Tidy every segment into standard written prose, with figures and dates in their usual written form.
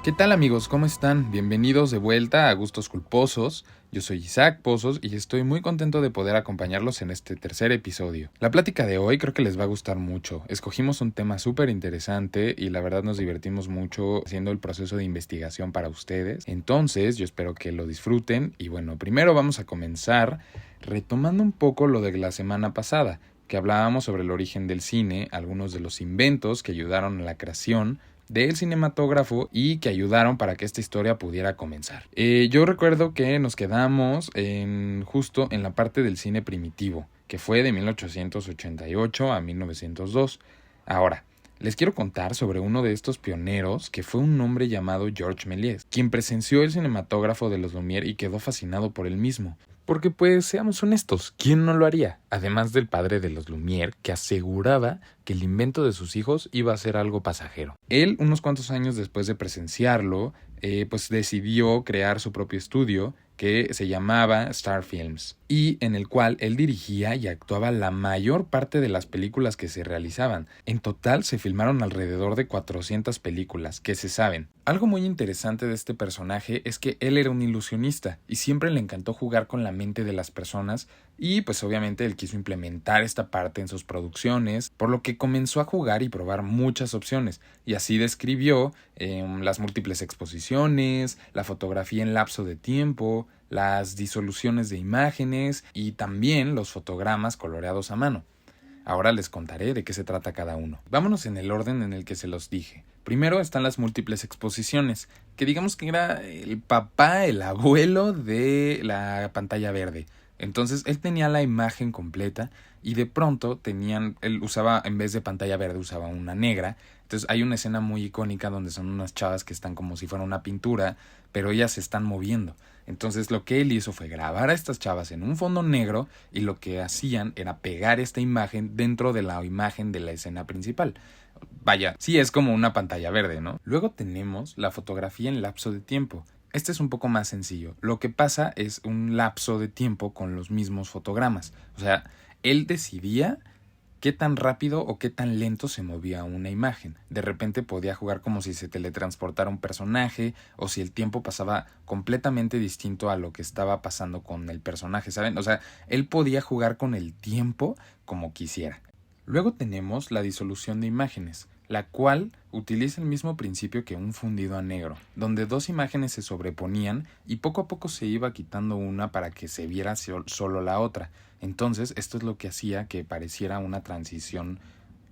¿Qué tal amigos? ¿Cómo están? Bienvenidos de vuelta a Gustos Culposos. Yo soy Isaac Pozos y estoy muy contento de poder acompañarlos en este tercer episodio. La plática de hoy creo que les va a gustar mucho. Escogimos un tema súper interesante y la verdad nos divertimos mucho haciendo el proceso de investigación para ustedes. Entonces yo espero que lo disfruten y bueno, primero vamos a comenzar retomando un poco lo de la semana pasada, que hablábamos sobre el origen del cine, algunos de los inventos que ayudaron a la creación del cinematógrafo y que ayudaron para que esta historia pudiera comenzar. Yo recuerdo que nos quedamos justo en la parte del cine primitivo, que fue de 1888 a 1902. Ahora, les quiero contar sobre uno de estos pioneros que fue un hombre llamado Georges Méliès, quien presenció el cinematógrafo de los Lumière y quedó fascinado por él mismo. Porque pues seamos honestos, ¿quién no lo haría? Además del padre de los Lumière, que aseguraba que el invento de sus hijos iba a ser algo pasajero. Él, unos cuantos años después de presenciarlo, pues decidió crear su propio estudio que se llamaba Star Films y en el cual él dirigía y actuaba la mayor parte de las películas que se realizaban. En total se filmaron alrededor de 400 películas que se saben. Algo muy interesante de este personaje es que él era un ilusionista y siempre le encantó jugar con la mente de las personas y pues obviamente él quiso implementar esta parte en sus producciones, por lo que comenzó a jugar y probar muchas opciones y así describió las múltiples exposiciones, la fotografía en lapso de tiempo, las disoluciones de imágenes y también los fotogramas coloreados a mano. Ahora les contaré de qué se trata cada uno. Vámonos en el orden en el que se los dije. Primero están las múltiples exposiciones, que digamos que era el papá, el abuelo de la pantalla verde. Entonces él tenía la imagen completa y de pronto él usaba, en vez de pantalla verde, usaba una negra. Entonces hay una escena muy icónica donde son unas chavas que están como si fuera una pintura, pero ellas se están moviendo. Entonces lo que él hizo fue grabar a estas chavas en un fondo negro y lo que hacían era pegar esta imagen dentro de la imagen de la escena principal. Vaya, sí es como una pantalla verde, ¿no? Luego tenemos la fotografía en lapso de tiempo. Este es un poco más sencillo. Lo que pasa es un lapso de tiempo con los mismos fotogramas. O sea, él decidía qué tan rápido o qué tan lento se movía una imagen. De repente podía jugar como si se teletransportara un personaje o si el tiempo pasaba completamente distinto a lo que estaba pasando con el personaje, ¿saben? O sea, él podía jugar con el tiempo como quisiera. Luego tenemos la disolución de imágenes, la cual utiliza el mismo principio que un fundido a negro, donde dos imágenes se sobreponían y poco a poco se iba quitando una para que se viera solo la otra. Entonces, esto es lo que hacía que pareciera una transición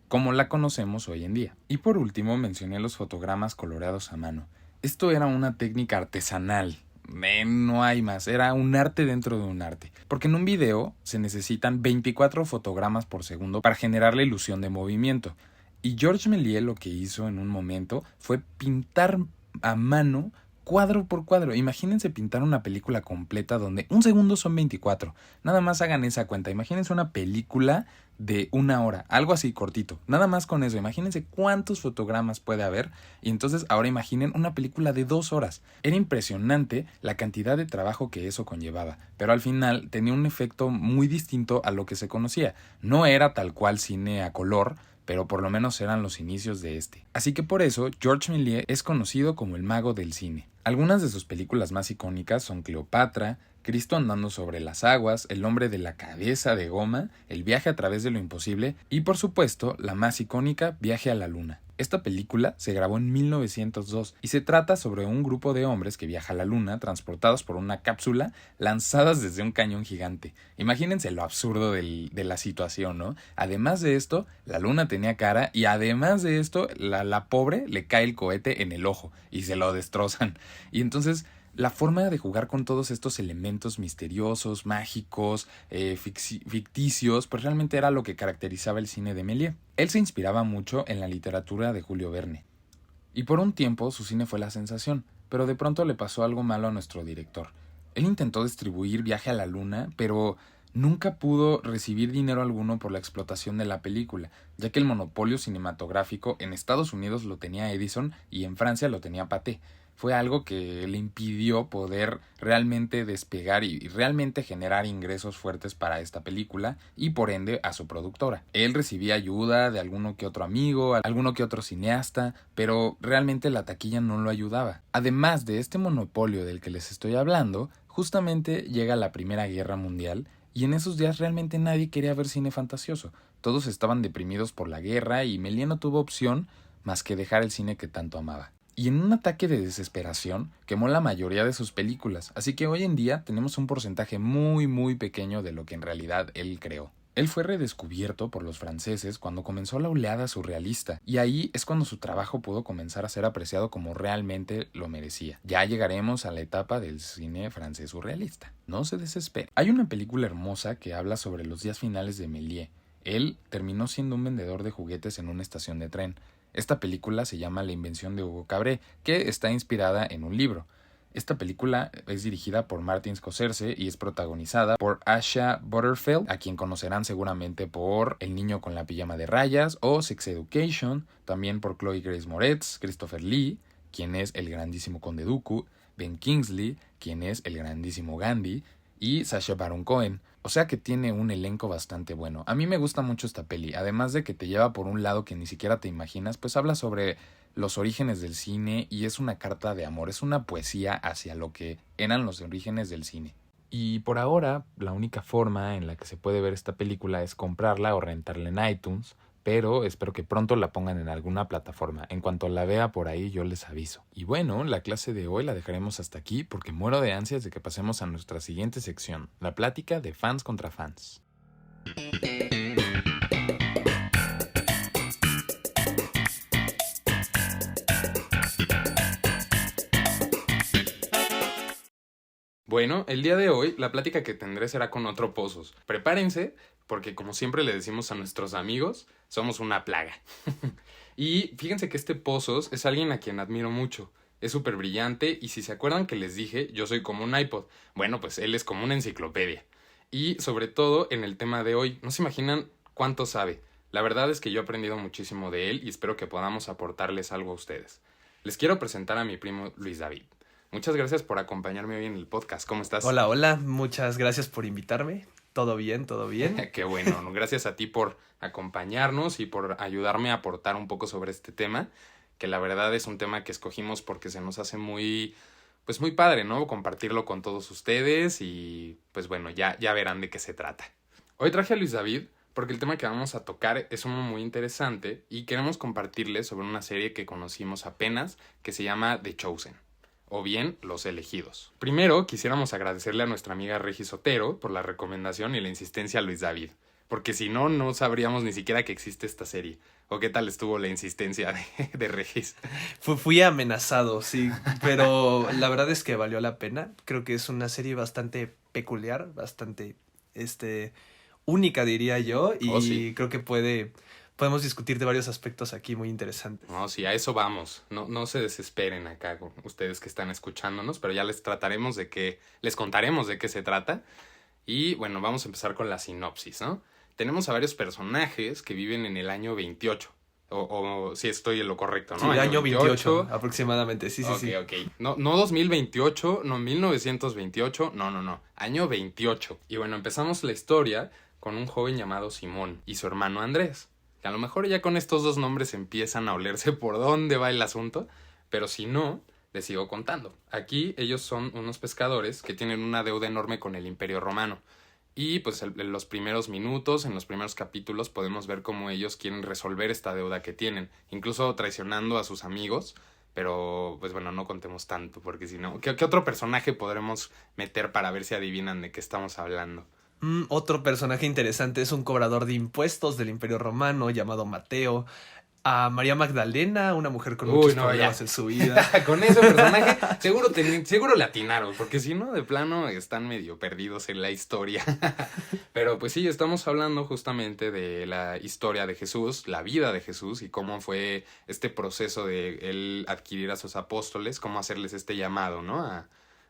como la conocemos hoy en día. Y por último, mencioné los fotogramas coloreados a mano. Esto era una técnica artesanal. No hay más, era un arte dentro de un arte. Porque en un video se necesitan 24 fotogramas por segundo para generar la ilusión de movimiento. Y Georges Méliès lo que hizo en un momento fue pintar a mano cuadro por cuadro. Imagínense pintar una película completa donde un segundo son 24. Nada más hagan esa cuenta. Imagínense una película de 1 hora, algo así cortito. Nada más con eso. Imagínense cuántos fotogramas puede haber. Y entonces ahora imaginen una película de 2 horas. Era impresionante la cantidad de trabajo que eso conllevaba. Pero al final tenía un efecto muy distinto a lo que se conocía. No era tal cual cine a color, pero por lo menos eran los inicios de este. Así que por eso Georges Méliès es conocido como el mago del cine. Algunas de sus películas más icónicas son Cleopatra, Cristo andando sobre las aguas, El hombre de la cabeza de goma, El viaje a través de lo imposible y por supuesto la más icónica, Viaje a la luna. Esta película se grabó en 1902 y se trata sobre un grupo de hombres que viaja a la luna transportados por una cápsula lanzadas desde un cañón gigante. Imagínense lo absurdo de la situación, ¿no? Además de esto, la luna tenía cara y además de esto, la pobre le cae el cohete en el ojo y se lo destrozan. Y entonces la forma de jugar con todos estos elementos misteriosos, mágicos, ficticios, pues realmente era lo que caracterizaba el cine de Méliès. Él se inspiraba mucho en la literatura de Julio Verne. Y por un tiempo su cine fue la sensación, pero de pronto le pasó algo malo a nuestro director. Él intentó distribuir Viaje a la Luna, pero nunca pudo recibir dinero alguno por la explotación de la película, ya que el monopolio cinematográfico en Estados Unidos lo tenía Edison y en Francia lo tenía Pathé. Fue algo que le impidió poder realmente despegar y realmente generar ingresos fuertes para esta película y por ende a su productora. Él recibía ayuda de alguno que otro amigo, alguno que otro cineasta, pero realmente la taquilla no lo ayudaba. Además de este monopolio del que les estoy hablando, justamente llega la Primera Guerra Mundial y en esos días realmente nadie quería ver cine fantasioso. Todos estaban deprimidos por la guerra y Méliès no tuvo opción más que dejar el cine que tanto amaba. Y en un ataque de desesperación quemó la mayoría de sus películas, así que hoy en día tenemos un porcentaje muy pequeño de lo que en realidad él creó. Él fue redescubierto por los franceses cuando comenzó la oleada surrealista, y ahí es cuando su trabajo pudo comenzar a ser apreciado como realmente lo merecía. Ya llegaremos a la etapa del cine francés surrealista. No se desespere. Hay una película hermosa que habla sobre los días finales de Méliès. Él terminó siendo un vendedor de juguetes en una estación de tren. Esta película se llama La invención de Hugo Cabret, que está inspirada en un libro. Esta película es dirigida por Martin Scorsese y es protagonizada por Asha Butterfield, a quien conocerán seguramente por El niño con la pijama de rayas o Sex Education, también por Chloe Grace Moretz, Christopher Lee, quien es el grandísimo Conde Dooku, Ben Kingsley, quien es el grandísimo Gandhi, y Sacha Baron Cohen. O sea que tiene un elenco bastante bueno. A mí me gusta mucho esta peli, además de que te lleva por un lado que ni siquiera te imaginas, pues habla sobre los orígenes del cine y es una carta de amor, es una poesía hacia lo que eran los orígenes del cine. Y por ahora, la única forma en la que se puede ver esta película es comprarla o rentarla en iTunes, pero espero que pronto la pongan en alguna plataforma. En cuanto la vea por ahí yo les aviso. Y bueno, la clase de hoy la dejaremos hasta aquí porque muero de ansias de que pasemos a nuestra siguiente sección, la plática de fans contra fans. Bueno, el día de hoy la plática que tendré será con otro Pozos. Prepárense, porque como siempre le decimos a nuestros amigos, somos una plaga. Y fíjense que este Pozos es alguien a quien admiro mucho. Es súper brillante y si se acuerdan que les dije, yo soy como un iPod. Bueno, pues él es como una enciclopedia. Y sobre todo en el tema de hoy, no se imaginan cuánto sabe. La verdad es que yo he aprendido muchísimo de él y espero que podamos aportarles algo a ustedes. Les quiero presentar a mi primo Luis David. Muchas gracias por acompañarme hoy en el podcast. ¿Cómo estás? Hola, muchas gracias por invitarme. Todo bien, todo bien. Qué bueno, gracias a ti por acompañarnos y por ayudarme a aportar un poco sobre este tema, que la verdad es un tema que escogimos porque se nos hace muy padre, ¿no? Compartirlo con todos ustedes y pues bueno, ya verán de qué se trata. Hoy traje a Luis David porque el tema que vamos a tocar es uno muy interesante y queremos compartirles sobre una serie que conocimos apenas que se llama The Chosen, o bien Los Elegidos. Primero, quisiéramos agradecerle a nuestra amiga Regis Otero por la recomendación y la insistencia a Luis David, porque si no, no sabríamos ni siquiera que existe esta serie. ¿O qué tal estuvo la insistencia de Regis? Fui amenazado, sí, pero la verdad es que valió la pena. Creo que es una serie bastante peculiar, bastante única, diría yo, y sí. creo que podemos discutir de varios aspectos aquí muy interesantes. No, sí, a eso vamos. No se desesperen acá con ustedes que están escuchándonos, pero ya les contaremos de qué se trata. Y bueno, vamos a empezar con la sinopsis, ¿no? Tenemos a varios personajes que viven en el año 28. O si estoy en lo correcto, ¿no? Sí, año 28 aproximadamente, sí. Ok. No 2028, no 1928, no. Año 28. Y bueno, empezamos la historia con un joven llamado Simón y su hermano Andrés. Que a lo mejor ya con estos dos nombres empiezan a olerse por dónde va el asunto, pero si no, les sigo contando. Aquí ellos son unos pescadores que tienen una deuda enorme con el Imperio Romano. Y pues en los primeros minutos, en los primeros capítulos, podemos ver cómo ellos quieren resolver esta deuda que tienen, incluso traicionando a sus amigos. Pero pues bueno, no contemos tanto, porque si no, ¿qué otro personaje podremos meter para ver si adivinan de qué estamos hablando? Otro personaje interesante es un cobrador de impuestos del Imperio Romano llamado Mateo. A María Magdalena, una mujer con muchos problemas en su vida. Con ese personaje seguro le atinaron, porque si no, de plano están medio perdidos en la historia. Pero pues sí, estamos hablando justamente de la historia de Jesús, la vida de Jesús y cómo fue este proceso de él adquirir a sus apóstoles, cómo hacerles este llamado, ¿no?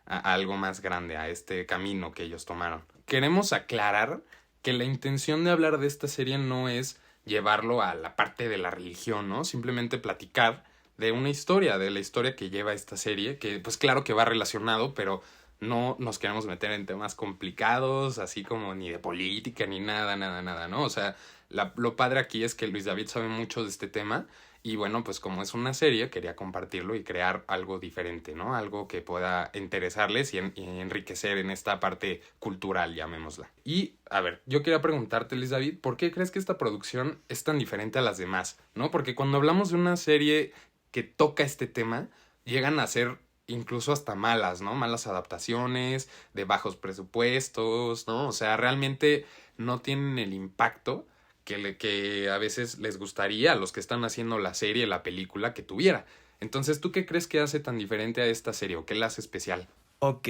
a algo más grande, a este camino que ellos tomaron. Queremos aclarar que la intención de hablar de esta serie no es llevarlo a la parte de la religión, ¿no? Simplemente platicar de una historia, de la historia que lleva esta serie, que pues claro que va relacionado, pero no nos queremos meter en temas complicados, así como ni de política, ni nada, nada, ¿no? O sea, lo padre aquí es que Luis David sabe mucho de este tema y bueno, pues como es una serie, quería compartirlo y crear algo diferente, ¿no? Algo que pueda interesarles y enriquecer en esta parte cultural, llamémosla. Y, a ver, yo quería preguntarte, Luis David, ¿por qué crees que esta producción es tan diferente a las demás, ¿no? Porque cuando hablamos de una serie que toca este tema, llegan a ser incluso hasta malas, ¿no? Malas adaptaciones, de bajos presupuestos, ¿no? O sea, realmente no tienen el impacto que a veces les gustaría a los que están haciendo la serie, la película, que tuviera. Entonces, ¿tú qué crees que hace tan diferente a esta serie o qué la hace especial? Ok,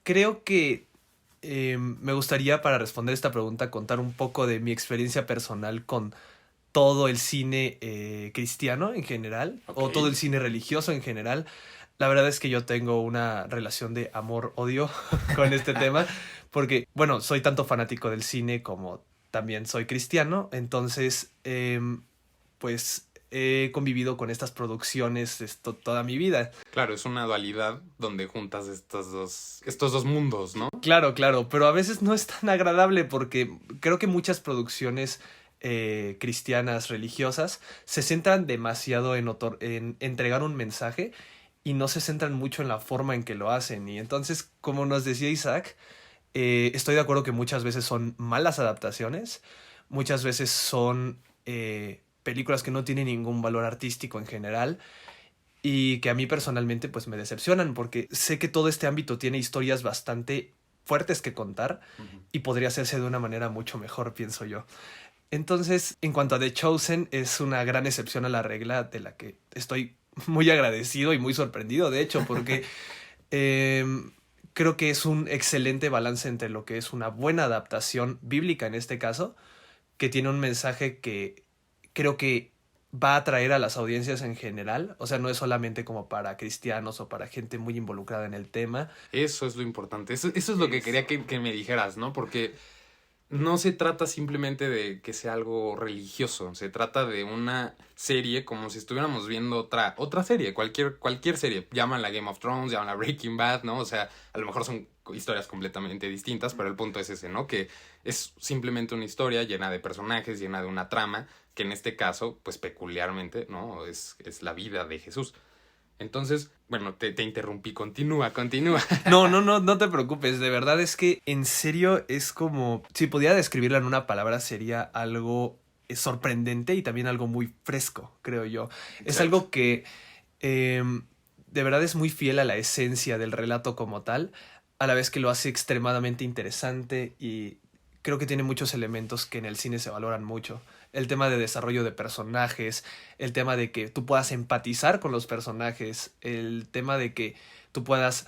creo que me gustaría para responder esta pregunta contar un poco de mi experiencia personal con todo el cine cristiano en general o todo el Ok. cine religioso en general. La verdad es que yo tengo una relación de amor-odio con este tema porque, bueno, soy tanto fanático del cine como también soy cristiano, entonces, pues he convivido con estas producciones toda mi vida. Claro, es una dualidad donde juntas estos dos mundos, ¿no? Claro, claro, pero a veces no es tan agradable porque creo que muchas producciones cristianas, religiosas, se centran demasiado en entregar un mensaje y no se centran mucho en la forma en que lo hacen. Y entonces, como nos decía Isaac, estoy de acuerdo que muchas veces son malas adaptaciones, muchas veces son películas que no tienen ningún valor artístico en general y que a mí personalmente pues me decepcionan porque sé que todo este ámbito tiene historias bastante fuertes que contar Ujú. y podría hacerse de una manera mucho mejor, pienso yo. Entonces, en cuanto a The Chosen, es una gran excepción a la regla de la que estoy muy agradecido y muy sorprendido, de hecho, porque eh, creo que es un excelente balance entre lo que es una buena adaptación bíblica en este caso, que tiene un mensaje que creo que va a atraer a las audiencias en general, o sea, no es solamente como para cristianos o para gente muy involucrada en el tema. Eso es lo importante. Eso es lo que quería que me dijeras, ¿no? Porque no se trata simplemente de que sea algo religioso, se trata de una serie como si estuviéramos viendo otra serie, cualquier serie, llámala Game of Thrones, llámala Breaking Bad, ¿no? O sea, a lo mejor son historias completamente distintas, pero el punto es ese, ¿no? Que es simplemente una historia llena de personajes, llena de una trama, que en este caso, pues peculiarmente, ¿no? Es la vida de Jesús. Entonces, bueno, te interrumpí, continúa. No, no, no, no te preocupes, de verdad es que en serio es como, si pudiera describirla en una palabra sería algo sorprendente y también algo muy fresco, creo yo. Es Exacto. algo que de verdad es muy fiel a la esencia del relato como tal, a la vez que lo hace extremadamente interesante y creo que tiene muchos elementos que en el cine se valoran mucho. El tema de desarrollo de personajes, el tema de que tú puedas empatizar con los personajes, el tema de que tú puedas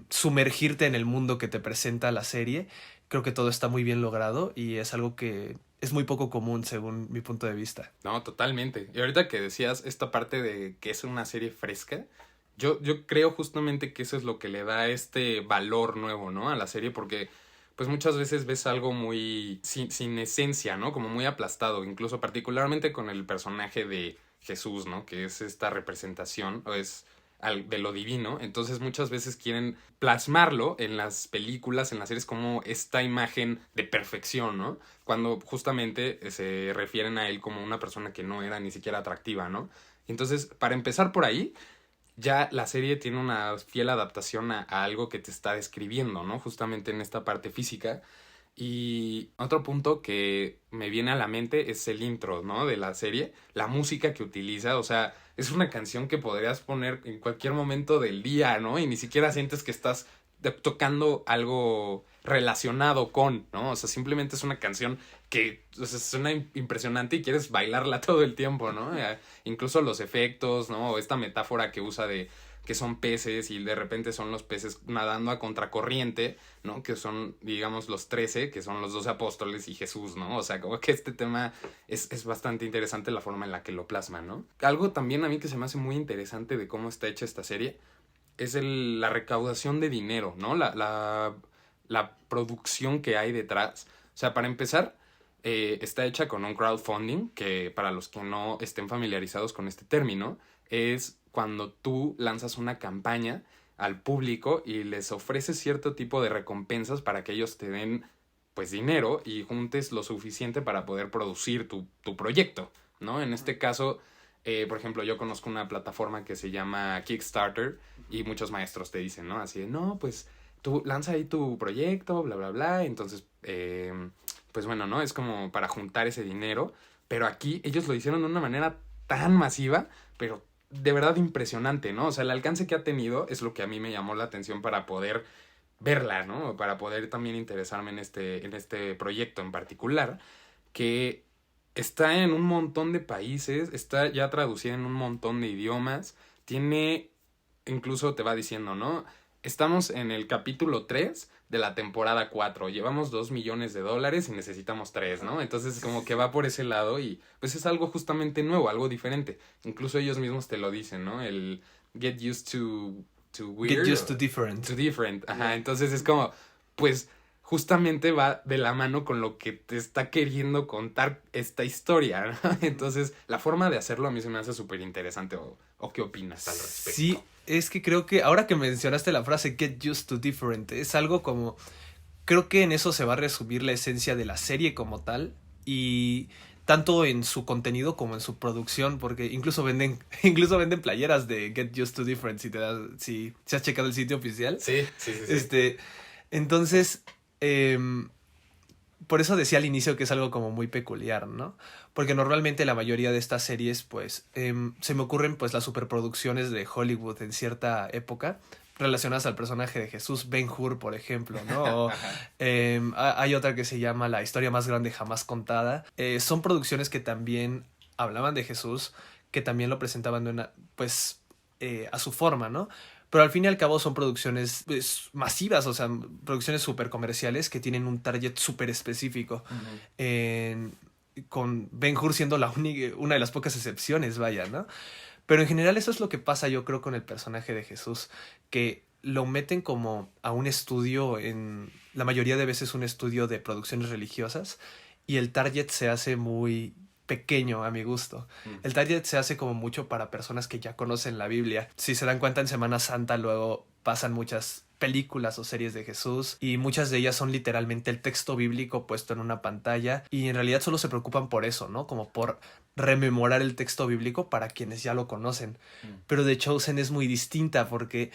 sumergirte en el mundo que te presenta la serie. Creo que todo está muy bien logrado y es algo que es muy poco común según mi punto de vista. No, totalmente. Y ahorita que decías esta parte de que es una serie fresca, yo creo justamente que eso es lo que le da este valor nuevo, ¿no? A la serie, porque pues muchas veces ves algo muy sin esencia, ¿no? Como muy aplastado, incluso particularmente con el personaje de Jesús, ¿no? Que es esta representación, o es de lo divino. Entonces muchas veces quieren plasmarlo en las películas, en las series, como esta imagen de perfección, ¿no? Cuando justamente se refieren a él como una persona que no era ni siquiera atractiva, ¿no? Entonces, para empezar por ahí, ya la serie tiene una fiel adaptación a algo que te está describiendo, ¿no? Justamente en esta parte física. Y otro punto que me viene a la mente es el intro, ¿no? De la serie, la música que utiliza, o sea, es una canción que podrías poner en cualquier momento del día, ¿no? Y ni siquiera sientes que estás tocando algo relacionado con, ¿no? O sea, simplemente es una canción que, o sea, suena impresionante y quieres bailarla todo el tiempo, ¿no? Incluso los efectos, ¿no? O esta metáfora que usa de que son peces y de repente son los peces nadando a contracorriente, ¿no? Que son, digamos, los 13, que son los 12 apóstoles y Jesús, ¿no? O sea, como que este tema es bastante interesante la forma en la que lo plasma, ¿no? Algo también a mí que se me hace muy interesante de cómo está hecha esta serie es la recaudación de dinero, ¿no? La producción que hay detrás. O sea, para empezar, está hecha con un crowdfunding, que para los que no estén familiarizados con este término, es cuando tú lanzas una campaña al público y les ofreces cierto tipo de recompensas para que ellos te den pues dinero y juntes lo suficiente para poder producir tu proyecto, ¿no? En este caso, por ejemplo, yo conozco una plataforma que se llama Kickstarter y muchos maestros te dicen, ¿no? Así de, no, pues tú lanza ahí tu proyecto, bla, bla, bla. Entonces, pues bueno, ¿no? Es como para juntar ese dinero. Pero aquí ellos lo hicieron de una manera tan masiva, pero de verdad impresionante, ¿no? O sea, el alcance que ha tenido es lo que a mí me llamó la atención para poder verla, ¿no? Para poder también interesarme en este proyecto en particular, que está en un montón de países, está ya traducida en un montón de idiomas, tiene, incluso te va diciendo, ¿no? Estamos en el capítulo 3 de la temporada 4, llevamos $2 millones y necesitamos 3, ¿no? Entonces como que va por ese lado y pues es algo justamente nuevo, algo diferente. Incluso ellos mismos te lo dicen, ¿no? El get used to weird. Get used to different. To different, ajá. Entonces es como, pues justamente va de la mano con lo que te está queriendo contar esta historia, ¿no? Entonces la forma de hacerlo a mí se me hace súper interesante. ¿O qué opinas al respecto? Sí, es que creo que ahora que mencionaste la frase get used to different, es algo como, creo que en eso se va a resumir la esencia de la serie como tal, y tanto en su contenido como en su producción, porque incluso venden playeras de Get Used to Different, si has checado el sitio oficial. Sí. Entonces, por eso decía al inicio que es algo como muy peculiar, ¿no? Porque normalmente la mayoría de estas series, pues, se me ocurren pues las superproducciones de Hollywood en cierta época, relacionadas al personaje de Jesús, Ben-Hur, por ejemplo, ¿no? O, hay otra que se llama La historia más grande jamás contada. Son producciones que también hablaban de Jesús, que también lo presentaban de una, pues, a su forma, ¿no? Pero al fin y al cabo son producciones pues, masivas, o sea, producciones súper comerciales que tienen un target súper específico. Con Ben-Hur siendo una de las pocas excepciones, vaya, ¿no? Pero en general eso es lo que pasa, yo creo, con el personaje de Jesús, que lo meten como a un estudio, la mayoría de veces un estudio de producciones religiosas, y el target se hace muy pequeño a mi gusto. El target se hace como mucho para personas que ya conocen la Biblia. Si se dan cuenta, en Semana Santa luego pasan muchas películas o series de Jesús y muchas de ellas son literalmente el texto bíblico puesto en una pantalla, y en realidad solo se preocupan por eso, ¿no? Como por rememorar el texto bíblico para quienes ya lo conocen. Pero The Chosen es muy distinta porque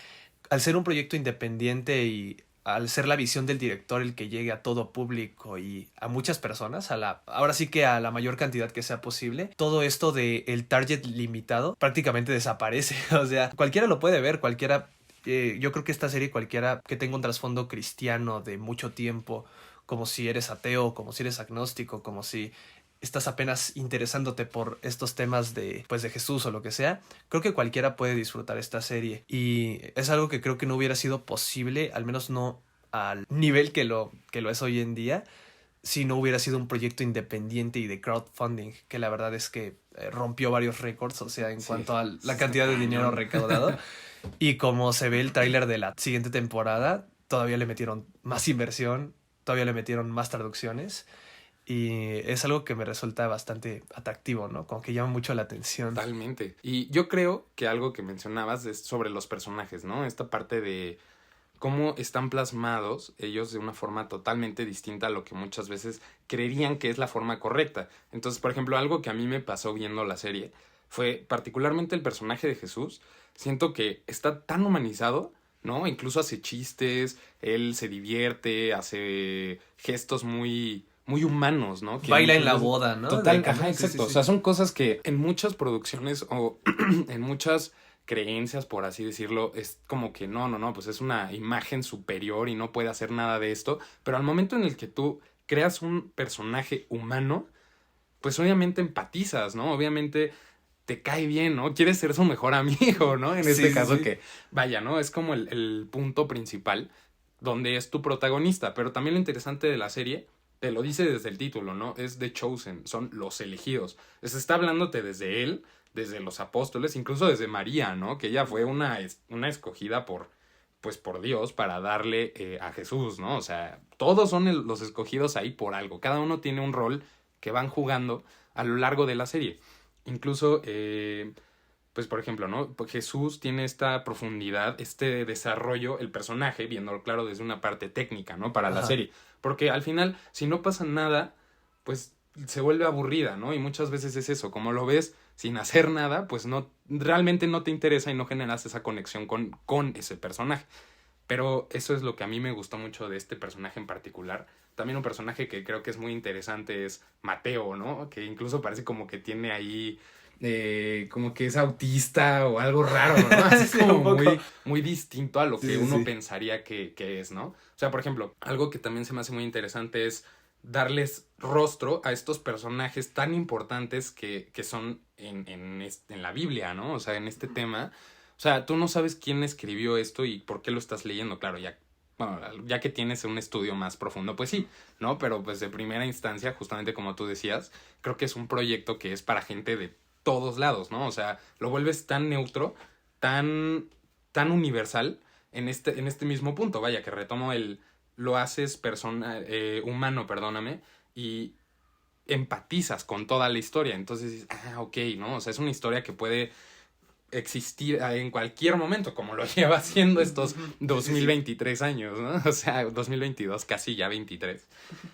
al ser un proyecto independiente y al ser la visión del director el que llegue a todo público y a muchas personas, ahora sí que a la mayor cantidad que sea posible, todo esto de el target limitado prácticamente desaparece. O sea, cualquiera lo puede ver, yo creo que esta serie cualquiera que tenga un trasfondo cristiano de mucho tiempo, como si eres ateo, como si eres agnóstico, como si estás apenas interesándote por estos temas de Jesús o lo que sea, creo que cualquiera puede disfrutar esta serie. Y es algo que creo que no hubiera sido posible, al menos no al nivel que lo es hoy en día, si no hubiera sido un proyecto independiente y de crowdfunding, que la verdad es que rompió varios récords, o sea, en cuanto a la cantidad de dinero recaudado. Y como se ve el tráiler de la siguiente temporada, todavía le metieron más inversión, todavía le metieron más traducciones. Y es algo que me resulta bastante atractivo, ¿no? Como que llama mucho la atención. Totalmente. Y yo creo que algo que mencionabas es sobre los personajes, ¿no? Esta parte de cómo están plasmados ellos de una forma totalmente distinta a lo que muchas veces creerían que es la forma correcta. Entonces, por ejemplo, algo que a mí me pasó viendo la serie fue particularmente el personaje de Jesús. Siento que está tan humanizado, ¿no? Incluso hace chistes, él se divierte, hace gestos muy humanos, ¿no? Que baila en la boda, ¿no? Total, ajá, exacto. Sí. O sea, son cosas que en muchas producciones o en muchas creencias, por así decirlo, es como que no, pues es una imagen superior y no puede hacer nada de esto. Pero al momento en el que tú creas un personaje humano, pues obviamente empatizas, ¿no? Obviamente te cae bien, ¿no? Quieres ser su mejor amigo, ¿no? En este caso que, vaya, ¿no? Es como el punto principal donde es tu protagonista. Pero también lo interesante de la serie, te lo dice desde el título, ¿no? Es The Chosen, son los elegidos. Se está hablándote desde él, desde los apóstoles, incluso desde María, ¿no? Que ella fue una escogida por Dios para darle a Jesús, ¿no? O sea, todos son los escogidos ahí por algo. Cada uno tiene un rol que van jugando a lo largo de la serie. Incluso, pues por ejemplo, ¿no? Jesús tiene esta profundidad, este desarrollo, el personaje, viéndolo claro desde una parte técnica, ¿no? Para la serie. Porque al final, si no pasa nada, pues se vuelve aburrida, ¿no? Y muchas veces es eso, como lo ves sin hacer nada, pues no, realmente no te interesa y no generas esa conexión con ese personaje. Pero eso es lo que a mí me gustó mucho de este personaje en particular. También un personaje que creo que es muy interesante es Mateo, ¿no? Que incluso parece como que tiene ahí, como que es autista o algo raro, ¿no? Así Sí, como muy, muy distinto a lo que uno sí. pensaría que es, ¿no? O sea, por ejemplo, algo que también se me hace muy interesante es darles rostro a estos personajes tan importantes que son en la Biblia, ¿no? O sea, en este tema. O sea, tú no sabes quién escribió esto y por qué lo estás leyendo, claro, bueno, ya que tienes un estudio más profundo, pues sí, ¿no? Pero pues de primera instancia, justamente como tú decías, creo que es un proyecto que es para gente de todos lados, ¿no? O sea, lo vuelves tan neutro, tan universal en este mismo punto, vaya, que retomo lo haces humano, perdóname, y empatizas con toda la historia, entonces dices, ok, ¿no? O sea, es una historia que puede existir en cualquier momento, como lo lleva haciendo estos 2023 años, ¿no? O sea, 2022, casi ya 23.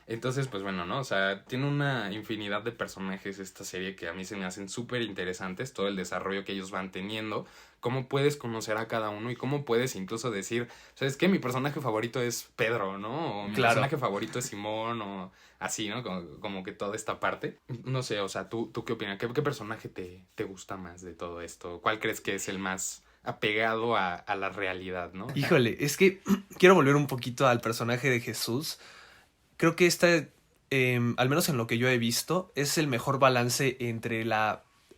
Entonces, pues bueno, ¿no? O sea, tiene una infinidad de personajes esta serie que a mí se me hacen súper interesantes, todo el desarrollo que ellos van teniendo, cómo puedes conocer a cada uno y cómo puedes incluso decir, ¿sabes qué? Mi personaje favorito es Pedro, ¿no? O mi personaje favorito es Simón, o así, ¿no? Como que toda esta parte. No sé, o sea, ¿tú qué opinas? ¿Qué personaje te gusta más de todo esto? ¿Cuál crees que es el más apegado a la realidad, ¿no? Híjole, es que quiero volver un poquito al personaje de Jesús. Creo que al menos en lo que yo he visto, es el mejor balance entre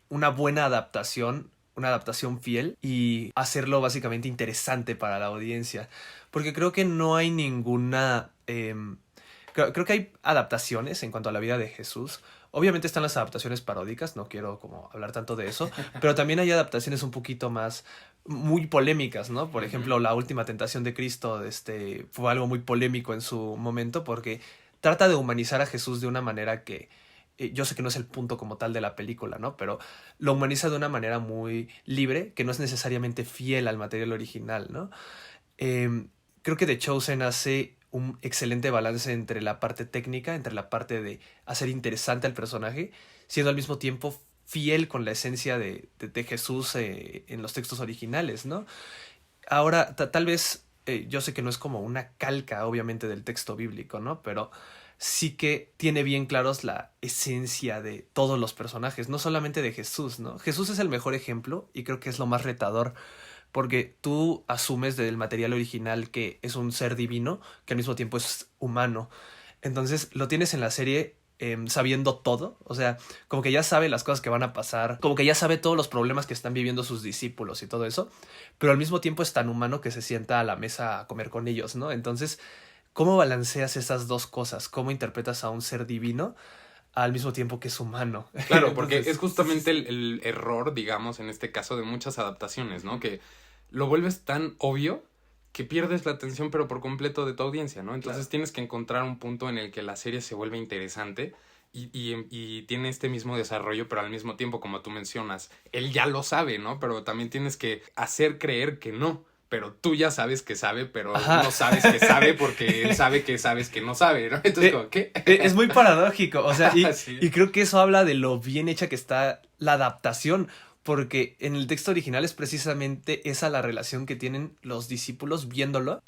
una buena adaptación, una adaptación fiel, y hacerlo básicamente interesante para la audiencia. Porque creo que no hay ninguna... creo que hay adaptaciones en cuanto a la vida de Jesús. Obviamente están las adaptaciones paródicas, no quiero como hablar tanto de eso, pero también hay adaptaciones un poquito más muy polémicas, ¿no? Por ejemplo, La Última Tentación de Cristo, fue algo muy polémico en su momento porque trata de humanizar a Jesús de una manera que yo sé que no es el punto como tal de la película, ¿no? Pero lo humaniza de una manera muy libre, que no es necesariamente fiel al material original, ¿no? Creo que The Chosen hace un excelente balance entre la parte técnica, entre la parte de hacer interesante al personaje, siendo al mismo tiempo fiel con la esencia de Jesús en los textos originales, ¿no? Ahora, tal vez, yo sé que no es como una calca, obviamente, del texto bíblico, ¿no? Pero sí que tiene bien claros la esencia de todos los personajes, no solamente de Jesús, ¿no? Jesús es el mejor ejemplo y creo que es lo más retador, porque tú asumes del material original que es un ser divino, que al mismo tiempo es humano. Entonces lo tienes en la serie sabiendo todo, o sea, como que ya sabe las cosas que van a pasar, como que ya sabe todos los problemas que están viviendo sus discípulos y todo eso, pero al mismo tiempo es tan humano que se sienta a la mesa a comer con ellos, ¿no? Entonces, ¿cómo balanceas esas dos cosas? ¿Cómo interpretas a un ser divino al mismo tiempo que es humano? Claro, porque es justamente el error, digamos, en este caso de muchas adaptaciones, ¿no? Que lo vuelves tan obvio que pierdes la atención pero por completo de tu audiencia, ¿no? Entonces tienes que encontrar un punto en el que la serie se vuelve interesante y tiene este mismo desarrollo, pero al mismo tiempo, como tú mencionas, él ya lo sabe, ¿no? Pero también tienes que hacer creer que no. Pero tú ya sabes que sabe, pero no sabes que sabe porque él sabe que sabes que no sabe, ¿no? Entonces, ¿qué? Es muy paradójico, o sea, Sí. y creo que eso habla de lo bien hecha que está la adaptación, porque en el texto original es precisamente esa la relación que tienen los discípulos viéndolo,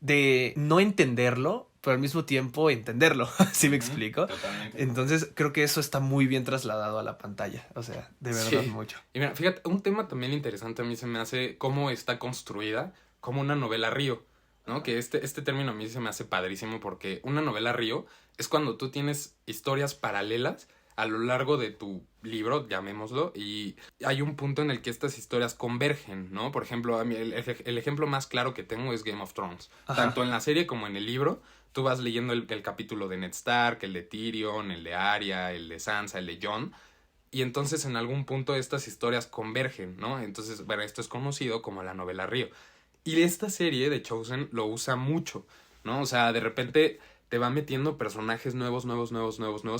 de no entenderlo, pero al mismo tiempo entenderlo, ¿sí me explico? Totalmente. Entonces creo que eso está muy bien trasladado a la pantalla, o sea, de verdad mucho. Y mira, fíjate, un tema también interesante a mí se me hace cómo está construida como una novela río, ¿no? Que este término a mí se me hace padrísimo porque una novela río es cuando tú tienes historias paralelas a lo largo de tu libro, llamémoslo, y hay un punto en el que estas historias convergen, ¿no? Por ejemplo, a mí el ejemplo más claro que tengo es Game of Thrones. Ajá. Tanto en la serie como en el libro, tú vas leyendo el capítulo de Ned Stark, el de Tyrion, el de Arya, el de Sansa, el de Jon, y entonces en algún punto estas historias convergen, ¿no? Entonces, bueno, esto es conocido como la novela Río. Y esta serie de Chosen lo usa mucho, ¿no? O sea, de repente te va metiendo personajes nuevos,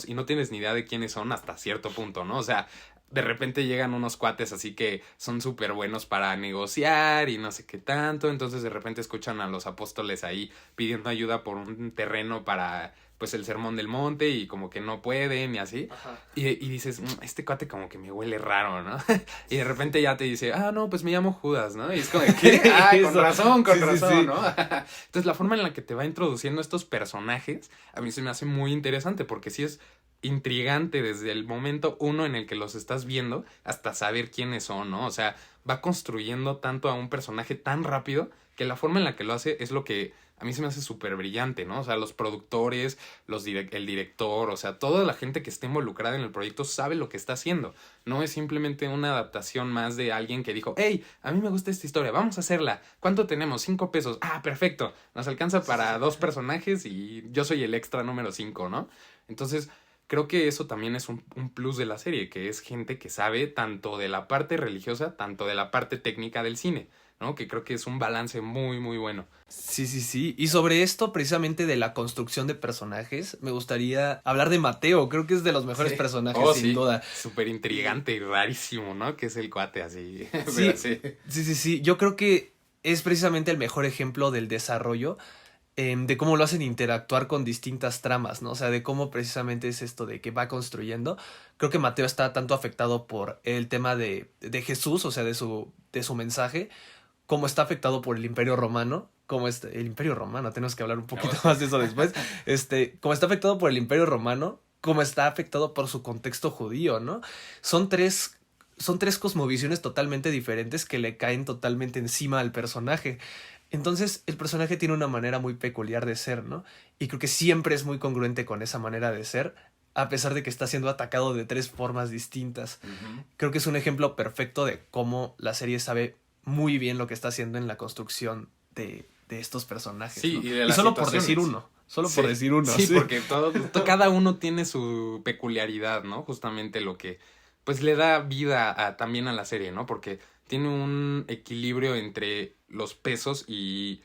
y no tienes ni idea de quiénes son hasta cierto punto, ¿no? O sea, de repente llegan unos cuates así que son súper buenos para negociar y no sé qué tanto, entonces de repente escuchan a los apóstoles ahí pidiendo ayuda por un terreno para, pues, el sermón del monte y como que no pueden y así. Y dices, este cuate como que me huele raro, ¿no? Y de repente ya te dice, no, pues me llamo Judas, ¿no? Y es como, ¿qué? Con razón, Sí. ¿no? Entonces la forma en la que te va introduciendo estos personajes a mí se me hace muy interesante porque sí es intrigante desde el momento uno en el que los estás viendo hasta saber quiénes son, ¿no? O sea, va construyendo tanto a un personaje tan rápido que la forma en la que lo hace es lo que a mí se me hace súper brillante, ¿no? O sea, los productores, el director, o sea, toda la gente que esté involucrada en el proyecto sabe lo que está haciendo. No es simplemente una adaptación más de alguien que dijo, hey, a mí me gusta esta historia, vamos a hacerla. ¿Cuánto tenemos? 5 pesos. Perfecto. Nos alcanza para 2 personajes y yo soy el extra número 5, ¿no? Entonces, creo que eso también es un plus de la serie, que es gente que sabe tanto de la parte religiosa, tanto de la parte técnica del cine, ¿no? Que creo que es un balance muy, muy bueno. Sí. Y sobre esto, precisamente de la construcción de personajes, me gustaría hablar de Mateo. Creo que es de los mejores personajes, sin duda. Súper intrigante y rarísimo, ¿no? Que es el cuate así. Sí. Yo creo que es precisamente el mejor ejemplo del desarrollo, de cómo lo hacen interactuar con distintas tramas, ¿no? O sea, de cómo precisamente es esto de que va construyendo. Creo que Mateo está tanto afectado por el tema de Jesús, o sea, de su mensaje, como está afectado por el Imperio Romano, el Imperio Romano, tenemos que hablar un poquito más de eso después, como está afectado por el Imperio Romano, como está afectado por su contexto judío, ¿no? Son tres cosmovisiones totalmente diferentes que le caen totalmente encima al personaje. Entonces, el personaje tiene una manera muy peculiar de ser, ¿no? Y creo que siempre es muy congruente con esa manera de ser, a pesar de que está siendo atacado de 3 formas distintas. Uh-huh. Creo que es un ejemplo perfecto de cómo la serie sabe muy bien lo que está haciendo en la construcción de estos personajes. Sí, ¿no? y de las solo por situaciones. decir uno. Por decir uno. Sí, porque cada uno tiene su peculiaridad, ¿no? Justamente lo que pues le da vida también a la serie, ¿no? Porque tiene un equilibrio entre los pesos y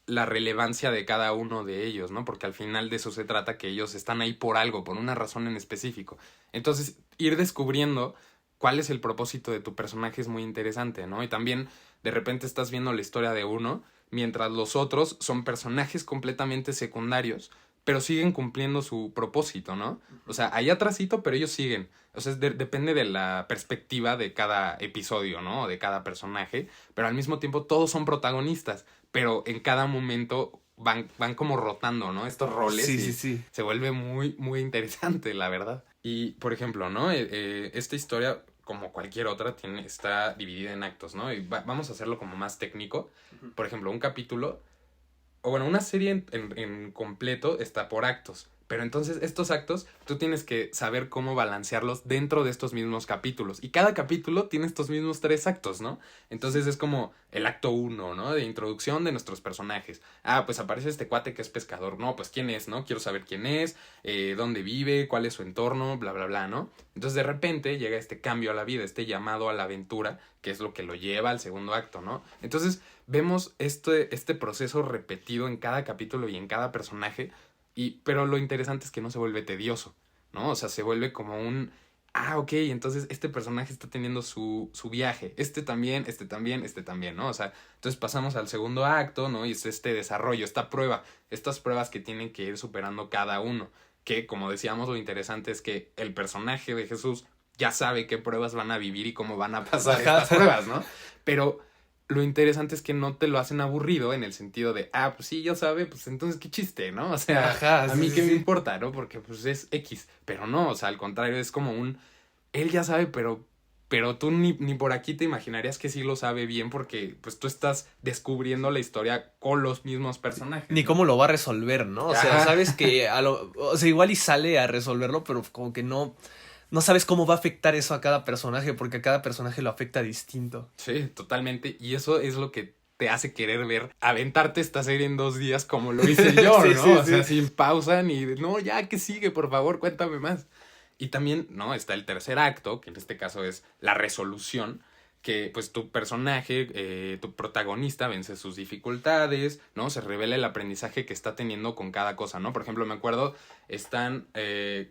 la relevancia de cada uno de ellos, ¿no? Porque al final de eso se trata, que ellos están ahí por algo, por una razón en específico. Entonces, ir descubriendo cuál es el propósito de tu personaje es muy interesante, ¿no? Y también de repente estás viendo la historia de uno, mientras los otros son personajes completamente secundarios, pero siguen cumpliendo su propósito, ¿no? O sea, ahí atrásito, pero ellos siguen. O sea, depende de la perspectiva de cada episodio, ¿no? De cada personaje, pero al mismo tiempo todos son protagonistas, pero en cada momento van como rotando, ¿no? Estos roles. Sí. Se vuelve muy, muy interesante, la verdad. Y, por ejemplo, ¿no? Esta historia, como cualquier otra, está dividida en actos, ¿no? Y vamos a hacerlo como más técnico. Por ejemplo, un capítulo, o bueno, una serie en completo está por actos. Pero entonces estos actos tú tienes que saber cómo balancearlos dentro de estos mismos capítulos. Y cada capítulo tiene estos mismos 3 actos, ¿no? Entonces es como el acto 1, ¿no? De introducción de nuestros personajes. Pues aparece este cuate que es pescador. No, pues ¿quién es, no? Quiero saber quién es, dónde vive, cuál es su entorno, bla, bla, bla, ¿no? Entonces de repente llega este cambio a la vida, este llamado a la aventura, que es lo que lo lleva al segundo acto, ¿no? Entonces vemos este proceso repetido en cada capítulo y en cada personaje. Pero lo interesante es que no se vuelve tedioso, ¿no? O sea, se vuelve como un... ok, entonces este personaje está teniendo su viaje. Este también, ¿no? O sea, entonces pasamos al segundo acto, ¿no? Y es este desarrollo, estas pruebas que tienen que ir superando cada uno. Que, como decíamos, lo interesante es que el personaje de Jesús ya sabe qué pruebas van a vivir y cómo van a pasar estas pruebas, ¿no? Pero lo interesante es que no te lo hacen aburrido en el sentido de, pues sí, ya sabe, pues entonces qué chiste, ¿no? O sea, a mí qué me importa, ¿no? Porque pues es X. Pero no, o sea, al contrario, es como él ya sabe, pero tú ni por aquí te imaginarías que sí lo sabe bien porque pues tú estás descubriendo la historia con los mismos personajes. Ni cómo lo va a resolver, ¿no? O sea, sabes que igual y sale a resolverlo, pero como que no sabes cómo va a afectar eso a cada personaje, porque a cada personaje lo afecta distinto. Sí, totalmente. Y eso es lo que te hace querer aventarte esta serie en 2 días como lo hice yo, ¿no? O sea, sin pausa ni no, ya, ¿qué sigue? Por favor, cuéntame más. Y también, ¿no? Está el tercer acto, que en este caso es la resolución, que pues tu personaje, tu protagonista vence sus dificultades, ¿no? Se revela el aprendizaje que está teniendo con cada cosa, ¿no? Por ejemplo, me acuerdo, están,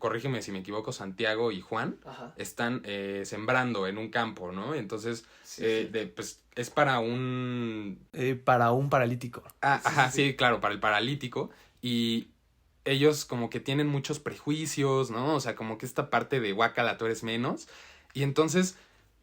corrígeme si me equivoco, Santiago y Juan, Ajá. están sembrando en un campo, ¿no? Entonces, Sí, sí. pues es para un... Para un paralítico. Ah, Sí, ajá, sí, sí, claro, para el paralítico. Y ellos como que tienen muchos prejuicios, ¿no? O sea, como que esta parte de guácala, tú eres menos. Y entonces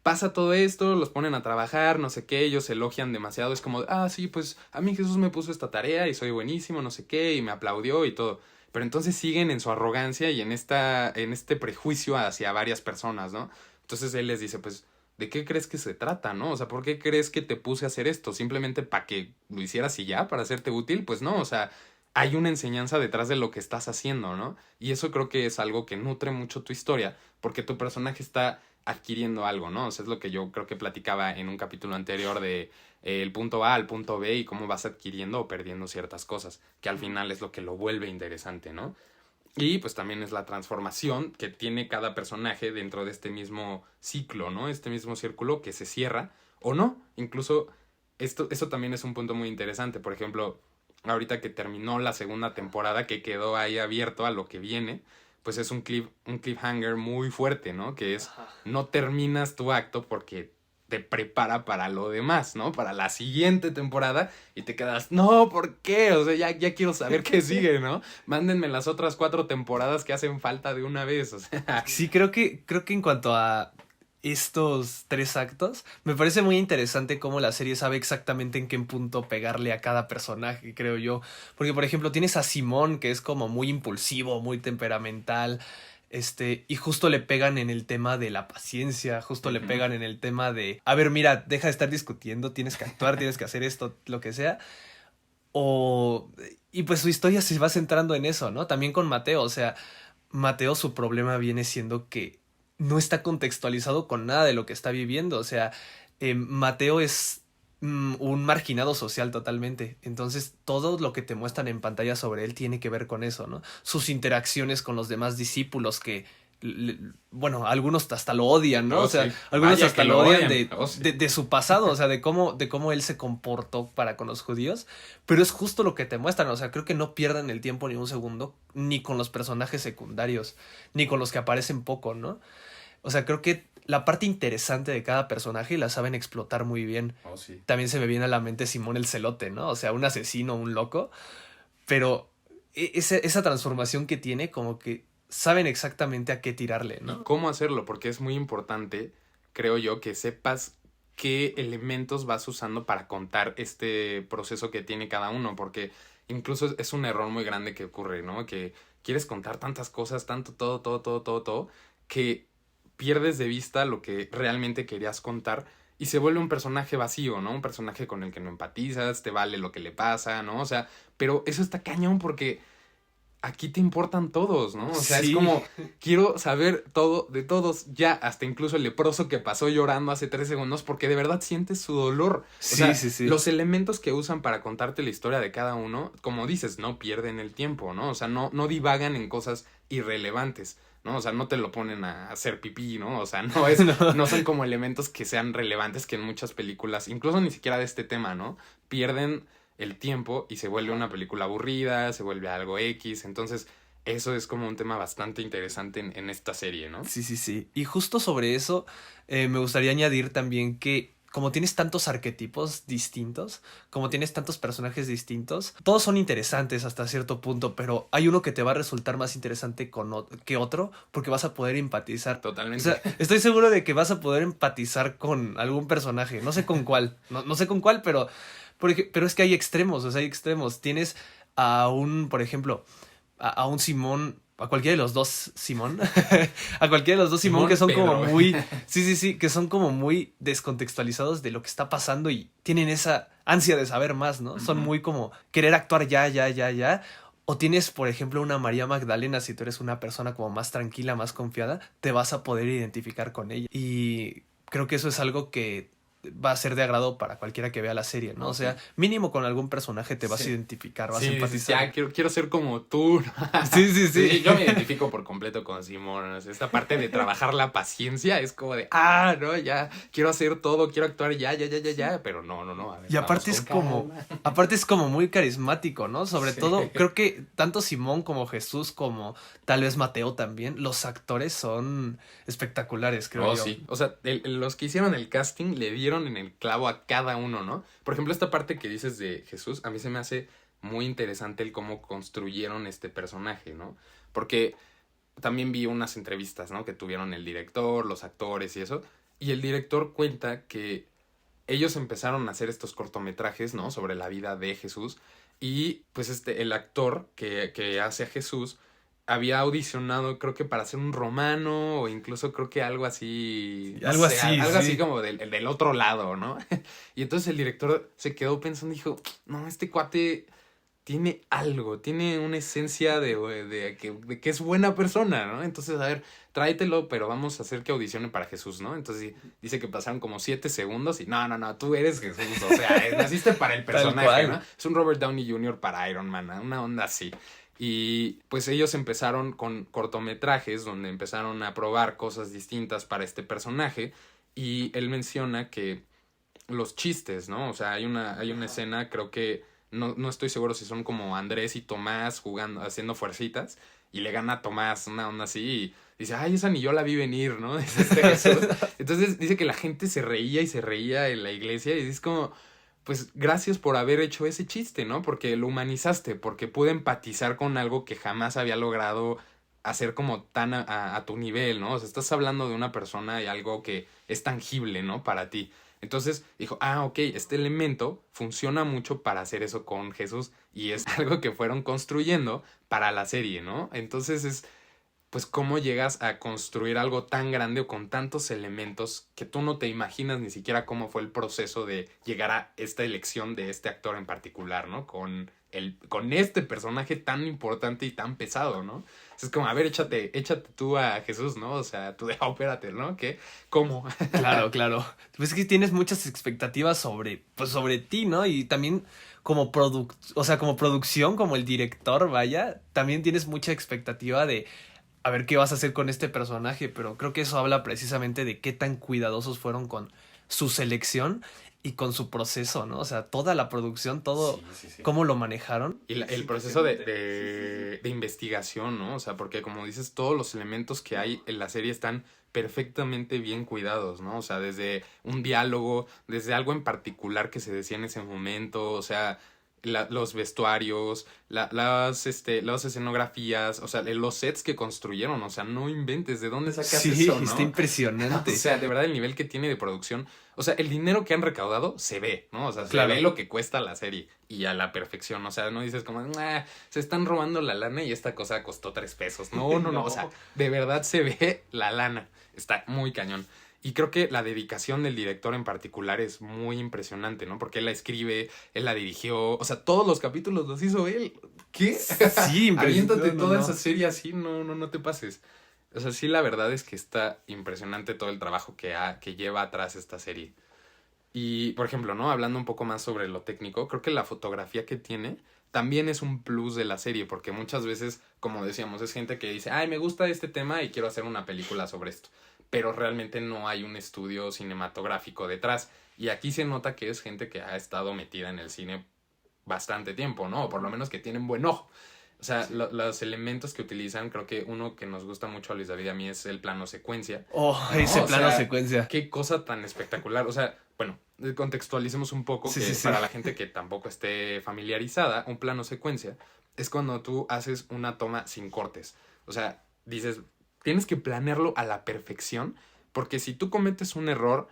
pasa todo esto, los ponen a trabajar, no sé qué, ellos elogian demasiado. Es como, sí, pues a mí Jesús me puso esta tarea y soy buenísimo, no sé qué, y me aplaudió y todo. Pero entonces siguen en su arrogancia y en este prejuicio hacia varias personas, ¿no? Entonces él les dice, pues, ¿de qué crees que se trata, no? O sea, ¿por qué crees que te puse a hacer esto? ¿Simplemente para que lo hicieras y ya, para hacerte útil? Pues no, o sea, hay una enseñanza detrás de lo que estás haciendo, ¿no? Y eso creo que es algo que nutre mucho tu historia, porque tu personaje está adquiriendo algo, ¿no? O sea, es lo que yo creo que platicaba en un capítulo anterior de el punto A al punto B y cómo vas adquiriendo o perdiendo ciertas cosas, que al final es lo que lo vuelve interesante, ¿no? Y pues también es la transformación que tiene cada personaje dentro de este mismo ciclo, ¿no? Este mismo círculo que se cierra o no. Incluso esto también es un punto muy interesante. Por ejemplo, ahorita que terminó la segunda temporada, que quedó ahí abierto a lo que viene, pues es un cliffhanger muy fuerte, ¿no? Que es, Ajá. no terminas tu acto porque te prepara para lo demás, ¿no? Para la siguiente temporada y te quedas, no, ¿por qué? O sea, ya quiero saber qué sigue, ¿no? Mándenme las otras 4 temporadas que hacen falta de una vez, o sea. Sí, creo que en cuanto a estos 3 actos, me parece muy interesante cómo la serie sabe exactamente en qué punto pegarle a cada personaje, creo yo. Porque, por ejemplo, tienes a Simón, que es como muy impulsivo, muy temperamental, y justo le pegan en el tema de la paciencia, justo le Ujú. pegan en el tema de, a ver, mira, deja de estar discutiendo, tienes que actuar, tienes que hacer esto, lo que sea. O, y pues su historia se va centrando en eso, ¿no? También con Mateo, o sea, Mateo su problema viene siendo que no está contextualizado con nada de lo que está viviendo, o sea, Mateo es un marginado social totalmente, entonces todo lo que te muestran en pantalla sobre él tiene que ver con eso, ¿no? Sus interacciones con los demás discípulos que... Bueno, algunos hasta lo odian, ¿no? Oh, O sea, sí. algunos Vaya hasta que lo lo odian odian. Oh, sí. de su pasado, o sea, de cómo él se comportó para con los judíos, pero es justo lo que te muestran, o sea, creo que no pierden el tiempo ni un segundo, ni con los personajes secundarios, ni con los que aparecen poco, ¿no? O sea, creo que la parte interesante de cada personaje la saben explotar muy bien. Oh, sí. También se me viene a la mente Simón el Celote, ¿no? O sea, un asesino, un loco, pero esa transformación que tiene, como que saben exactamente a qué tirarle, ¿Y ¿no? cómo hacerlo? Porque es muy importante, creo yo, que sepas qué elementos vas usando para contar este proceso que tiene cada uno, porque incluso es un error muy grande que ocurre, ¿no? Que quieres contar tantas cosas, tanto todo, que pierdes de vista lo que realmente querías contar y se vuelve un personaje vacío, ¿no? Un personaje con el que no empatizas, te vale lo que le pasa, ¿no? O sea, pero eso está cañón porque aquí te importan todos, ¿no? O sea, es Sí. como, quiero saber todo de todos, ya, hasta incluso el leproso que pasó llorando hace 3 segundos, porque de verdad sientes su dolor. Sí, O sea, sí, sí. los elementos que usan para contarte la historia de cada uno, como dices, no pierden el tiempo, ¿no? O sea, no divagan en cosas irrelevantes, ¿no? O sea, no te lo ponen a hacer pipí, ¿no? O sea, no son como elementos que sean relevantes que en muchas películas, incluso ni siquiera de este tema, ¿no? Pierden el tiempo y se vuelve una película aburrida, se vuelve algo X, entonces eso es como un tema bastante interesante en esta serie, ¿no? Sí, sí, sí. Y justo sobre eso, me gustaría añadir también que como tienes tantos arquetipos distintos, como tienes tantos personajes distintos, todos son interesantes hasta cierto punto, pero hay uno que te va a resultar más interesante que otro porque vas a poder empatizar. O Totalmente. sea, estoy seguro de que vas a poder empatizar con algún personaje, no sé con cuál, no sé con cuál, pero es que hay extremos, o sea, hay extremos. Tienes por ejemplo, a un Simón, a cualquiera de los dos Simón, a cualquiera de los dos Simón que son Pedro. como muy, sí, que son como muy descontextualizados de lo que está pasando y tienen esa ansia de saber más, ¿no? Son muy como querer actuar ya. O tienes, por ejemplo, una María Magdalena, si tú eres una persona como más tranquila, más confiada, te vas a poder identificar con ella. Y creo que eso es algo que va a ser de agrado para cualquiera que vea la serie, ¿no? O sea, mínimo con algún personaje te vas a identificar, vas a empatizar. Ya, quiero ser como tú. Sí. Yo me identifico por completo con Simón. O sea, esta parte de trabajar la paciencia es como de, no, ya, quiero hacer todo, quiero actuar ya, pero no. A ver, y aparte es como muy carismático, ¿no? Sobre todo, creo que tanto Simón como Jesús, como tal vez Mateo también, los actores son espectaculares, creo yo. Sí. O sea, los que hicieron el casting le dieron en el clavo a cada uno, ¿no? Por ejemplo, esta parte que dices de Jesús, a mí se me hace muy interesante el cómo construyeron este personaje, ¿no? Porque también vi unas entrevistas, ¿no? Que tuvieron el director, los actores y eso. Y el director cuenta que ellos empezaron a hacer estos cortometrajes, ¿no? Sobre la vida de Jesús. Y pues el actor que hace a Jesús había audicionado, creo que para ser un romano o incluso creo que algo así. Algo así como del otro lado, ¿no? Y entonces el director se quedó pensando y dijo, no, este cuate tiene algo, tiene una esencia de que es buena persona, ¿no? Entonces, a ver, tráetelo, pero vamos a hacer que audicione para Jesús, ¿no? Entonces dice que pasaron como 7 segundos y no, tú eres Jesús, o sea, naciste para el personaje, ¿no? Es un Robert Downey Jr. para Iron Man, ¿no? Una onda así. Y pues ellos empezaron con cortometrajes donde empezaron a probar cosas distintas para este personaje y él menciona que los chistes, ¿no? O sea, hay una escena, creo que no estoy seguro si son como Andrés y Tomás jugando, haciendo fuercitas, y le gana a Tomás una onda así, y dice, ay, esa ni yo la vi venir, ¿no? Dice Jesús. Entonces dice que la gente se reía en la iglesia, y es como, pues gracias por haber hecho ese chiste, ¿no? Porque lo humanizaste, porque pude empatizar con algo que jamás había logrado hacer como tan a tu nivel, ¿no? O sea, estás hablando de una persona y algo que es tangible, ¿no? Para ti. Entonces dijo, ok, este elemento funciona mucho para hacer eso con Jesús y es algo que fueron construyendo para la serie, ¿no? Entonces es, pues, cómo llegas a construir algo tan grande o con tantos elementos que tú no te imaginas ni siquiera cómo fue el proceso de llegar a esta elección de este actor en particular, ¿no? Con este personaje tan importante y tan pesado, ¿no? Es como, a ver, échate tú a Jesús, ¿no? O sea, tú opérate, ¿no? ¿Qué? ¿Cómo? Claro. Pues es que tienes muchas expectativas sobre ti, ¿no? Y también como como producción, como el director, vaya, también tienes mucha expectativa de a ver qué vas a hacer con este personaje, pero creo que eso habla precisamente de qué tan cuidadosos fueron con su selección y con su proceso, ¿no? O sea, toda la producción, todo, sí. cómo lo manejaron. Y el proceso de investigación, ¿no? O sea, porque como dices, todos los elementos que hay en la serie están perfectamente bien cuidados, ¿no? O sea, desde un diálogo, desde algo en particular que se decía en ese momento, o sea, los vestuarios, las escenografías, o sea, los sets que construyeron, o sea, no inventes, ¿de dónde sacas eso, no? Está impresionante. O sea, de verdad el nivel que tiene de producción, o sea, el dinero que han recaudado se ve, ¿no? O sea, Claro. se ve lo que cuesta la serie y a la perfección, o sea, no dices como, se están robando la lana y esta cosa costó 3 pesos. No, o sea, de verdad se ve la lana, está muy cañón. Y creo que la dedicación del director en particular es muy impresionante, ¿no? Porque él la escribe, él la dirigió, o sea, todos los capítulos los hizo él. ¿Qué? Sí, Aviéntate toda no. esa serie así, no te pases. O sea, sí, la verdad es que está impresionante todo el trabajo que lleva atrás esta serie. Y, por ejemplo, ¿no? Hablando un poco más sobre lo técnico, creo que la fotografía que tiene también es un plus de la serie, porque muchas veces, como decíamos, es gente que dice, ay, me gusta este tema y quiero hacer una película sobre esto, pero realmente no hay un estudio cinematográfico detrás. Y aquí se nota que es gente que ha estado metida en el cine bastante tiempo, ¿no? O por lo menos que tienen buen ojo. O sea, sí. Los elementos que utilizan, creo que uno que nos gusta mucho a Luis David y a mí es el plano secuencia. Oh, ¿no? Ese plano secuencia. Qué cosa tan espectacular. O sea, bueno, contextualicemos un poco para la gente que tampoco esté familiarizada, un plano secuencia es cuando tú haces una toma sin cortes. O sea, dices, tienes que planearlo a la perfección, porque si tú cometes un error,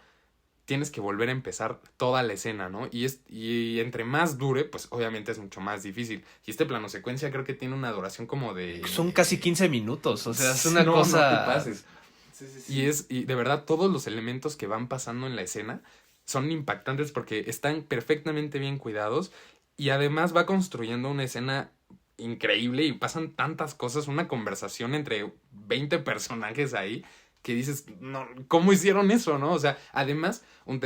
tienes que volver a empezar toda la escena, ¿no? Y entre más dure, pues obviamente es mucho más difícil. Y este plano secuencia creo que tiene una duración como de... Son casi 15 minutos, o sea, es una cosa... No te pases. Sí. Y de verdad todos los elementos que van pasando en la escena son impactantes porque están perfectamente bien cuidados y además va construyendo una escena increíble y pasan tantas cosas, una conversación entre 20 personajes ahí que dices, no, ¿cómo hicieron eso, no? O sea, además, un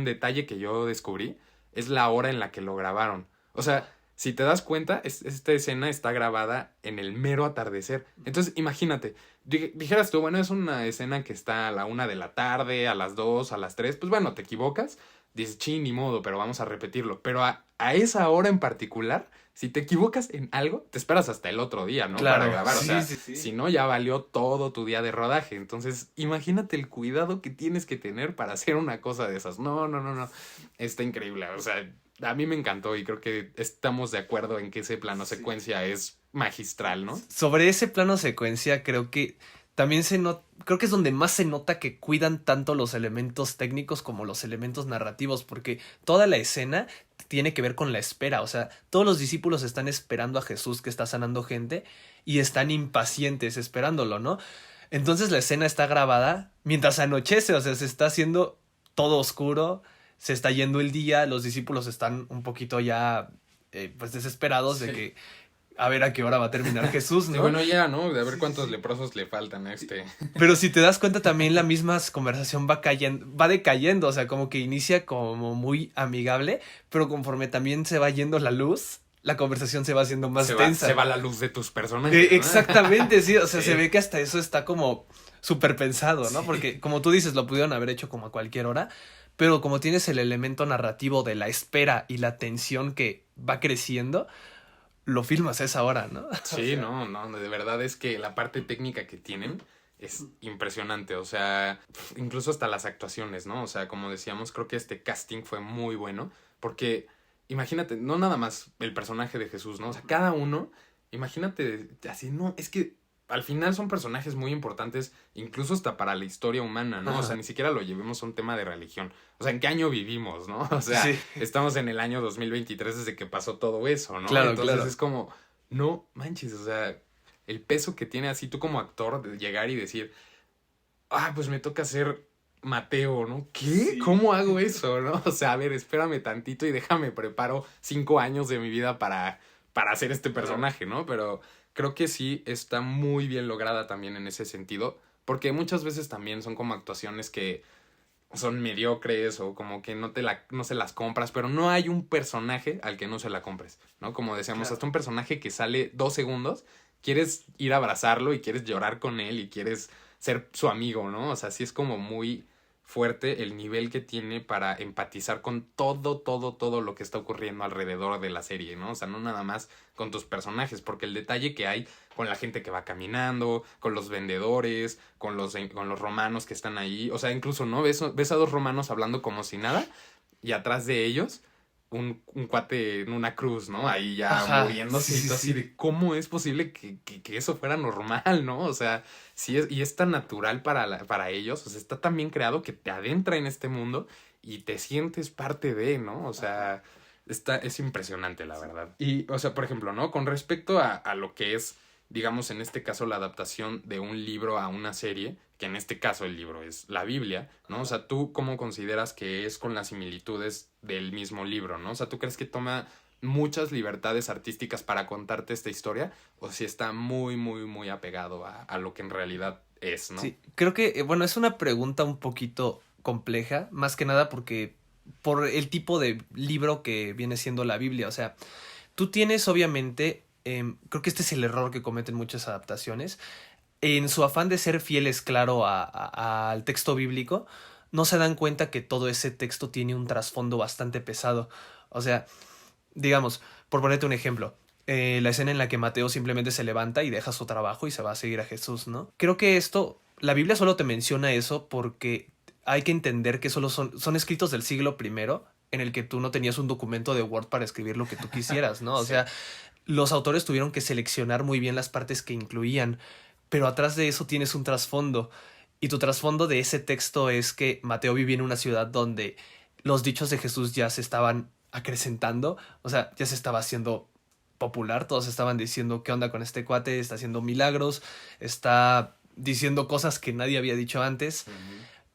detalle que yo descubrí es la hora en la que lo grabaron. O sea, si te das cuenta, esta escena está grabada en el mero atardecer. Entonces, imagínate, dijeras tú, bueno, es una escena que está a la 1 de la tarde, a las 2, a las 3, pues bueno, te equivocas, dices, ching, ni modo, pero vamos a repetirlo. Pero a esa hora en particular, si te equivocas en algo, te esperas hasta el otro día, ¿no? Claro, Para grabar, o sí, sea, sí. si no, ya valió todo tu día de rodaje. Entonces, imagínate el cuidado que tienes que tener para hacer una cosa de esas. No. Está increíble, o sea, a mí me encantó y creo que estamos de acuerdo en que ese plano secuencia es magistral, ¿no? Sobre ese plano secuencia, creo que también creo que es donde más se nota que cuidan tanto los elementos técnicos como los elementos narrativos, porque toda la escena tiene que ver con la espera. O sea, todos los discípulos están esperando a Jesús que está sanando gente y están impacientes esperándolo, ¿no? Entonces la escena está grabada mientras anochece, o sea, se está haciendo todo oscuro, se está yendo el día, los discípulos están un poquito ya pues desesperados de que a ver a qué hora va a terminar Jesús, ¿no? Y bueno, ya, ¿no? De a ver cuántos leprosos le faltan a este. Pero si te das cuenta también la misma conversación va decayendo, o sea, como que inicia como muy amigable, pero conforme también se va yendo la luz, la conversación se va haciendo más tensa. Se va la luz de tus personajes, ¿no? Exactamente, sí, o sea, Sí. se ve que hasta eso está como súper pensado, ¿no? Sí. Porque como tú dices, lo pudieron haber hecho como a cualquier hora, pero como tienes el elemento narrativo de la espera y la tensión que va creciendo, lo filmas a esa hora, ¿no? Sí, no, de verdad es que la parte técnica que tienen es impresionante, o sea, incluso hasta las actuaciones, ¿no? O sea, como decíamos, creo que este casting fue muy bueno, porque imagínate, no nada más el personaje de Jesús, ¿no? O sea, cada uno, imagínate, así, no, es que al final son personajes muy importantes, incluso hasta para la historia humana, ¿no? Ajá. O sea, ni siquiera lo llevemos a un tema de religión. O sea, ¿en qué año vivimos, no? O sea, Sí. estamos en el año 2023 desde que pasó todo eso, ¿no? Claro, Entonces claro. es como, no manches, o sea, el peso que tiene así tú como actor de llegar y decir, pues me toca ser Mateo, ¿no? ¿Qué? Sí. ¿Cómo hago eso, no? O sea, a ver, espérame tantito y déjame preparo 5 años de mi vida para hacer este personaje, ¿no? Pero creo que sí está muy bien lograda también en ese sentido, porque muchas veces también son como actuaciones que son mediocres o como que no se las compras, pero no hay un personaje al que no se la compres, ¿no? Como decíamos, Claro. hasta un personaje que sale 2 segundos, quieres ir a abrazarlo y quieres llorar con él y quieres ser su amigo, ¿no? O sea, sí es como muy fuerte el nivel que tiene para empatizar con todo lo que está ocurriendo alrededor de la serie, ¿no? O sea, no nada más con tus personajes, porque el detalle que hay con la gente que va caminando, con los vendedores, con los romanos que están ahí, o sea, incluso, ¿no? Ves a 2 romanos hablando como si nada y atrás de ellos un cuate en una cruz, ¿no? Ahí ya Ajá, muriéndose sí, y sí, todo así sí. de cómo es posible que eso fuera normal, ¿no? O sea, sí y es tan natural para ellos, o sea, está tan bien creado que te adentra en este mundo y te sientes parte de, ¿no? O sea, es impresionante, la verdad. Y, o sea, por ejemplo, ¿no? Con respecto a lo que es, digamos, en este caso, la adaptación de un libro a una serie, que en este caso el libro es la Biblia, ¿no? O sea, ¿tú cómo consideras que es con las similitudes del mismo libro, ¿no? O sea, ¿tú crees que toma muchas libertades artísticas para contarte esta historia? ¿O si está muy apegado a lo que en realidad es, ¿no? Sí, creo que, bueno, es una pregunta un poquito compleja, más que nada porque por el tipo de libro que viene siendo la Biblia, o sea, tú tienes obviamente, creo que este es el error que cometen muchas adaptaciones, en su afán de ser fieles, claro, al texto bíblico, no se dan cuenta que todo ese texto tiene un trasfondo bastante pesado, o sea, digamos, por ponerte un ejemplo, la escena en la que Mateo simplemente se levanta y deja su trabajo y se va a seguir a Jesús, ¿no? Creo que la Biblia solo te menciona eso porque hay que entender que solo son escritos del siglo primero en el que tú no tenías un documento de Word para escribir lo que tú quisieras, ¿no? O Sí. sea, los autores tuvieron que seleccionar muy bien las partes que incluían, pero atrás de eso tienes un trasfondo. Y tu trasfondo de ese texto es que Mateo vivía en una ciudad donde los dichos de Jesús ya se estaban acrecentando, o sea, ya se estaba haciendo popular, todos estaban diciendo qué onda con este cuate, está haciendo milagros, está diciendo cosas que nadie había dicho antes.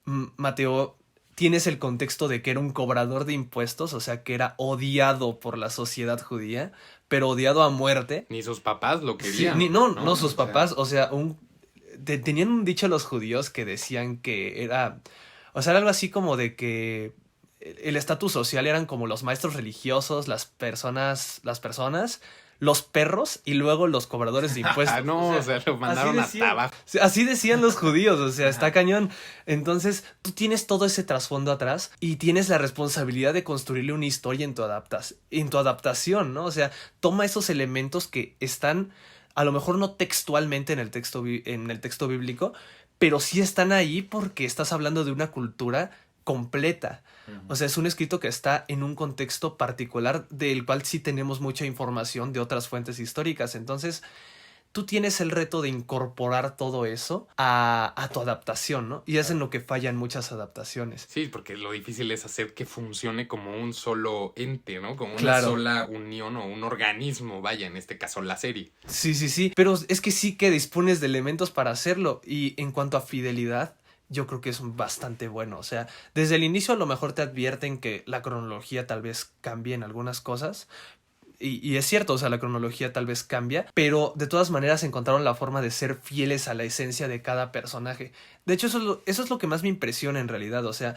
Mateo, tienes el contexto de que era un cobrador de impuestos, o sea, que era odiado por la sociedad judía, pero odiado a muerte. Ni sus papás lo Sí, querían. no sus O sea, papás, o sea, tenían un dicho los judíos que decían que era, o sea, era algo así como de que el estatus social eran como los maestros religiosos, las personas, los perros y luego los cobradores de impuestos. No, o sea, lo mandaron hasta abajo. Así decían los judíos, o sea, está cañón. Entonces, tú tienes todo ese trasfondo atrás y tienes la responsabilidad de construirle una historia en tu adaptación, ¿no? O sea, toma esos elementos que están, a lo mejor no textualmente en el texto bíblico, pero sí están ahí porque estás hablando de una cultura completa. O sea, es un escrito que está en un contexto particular del cual sí tenemos mucha información de otras fuentes históricas. Entonces, tú tienes el reto de incorporar todo eso a tu adaptación, ¿no? Y es en lo que fallan muchas adaptaciones. Sí, porque lo difícil es hacer que funcione como un solo ente, ¿no? Como una Claro. sola unión o un organismo, vaya, en este caso la serie. Sí. Pero es que sí que dispones de elementos para hacerlo. Y en cuanto a fidelidad, yo creo que es bastante bueno. O sea, desde el inicio a lo mejor te advierten que la cronología tal vez cambie en algunas cosas. Y es cierto, o sea, la cronología tal vez cambia, pero de todas maneras encontraron la forma de ser fieles a la esencia de cada personaje. De hecho, eso es lo que más me impresiona en realidad. O sea,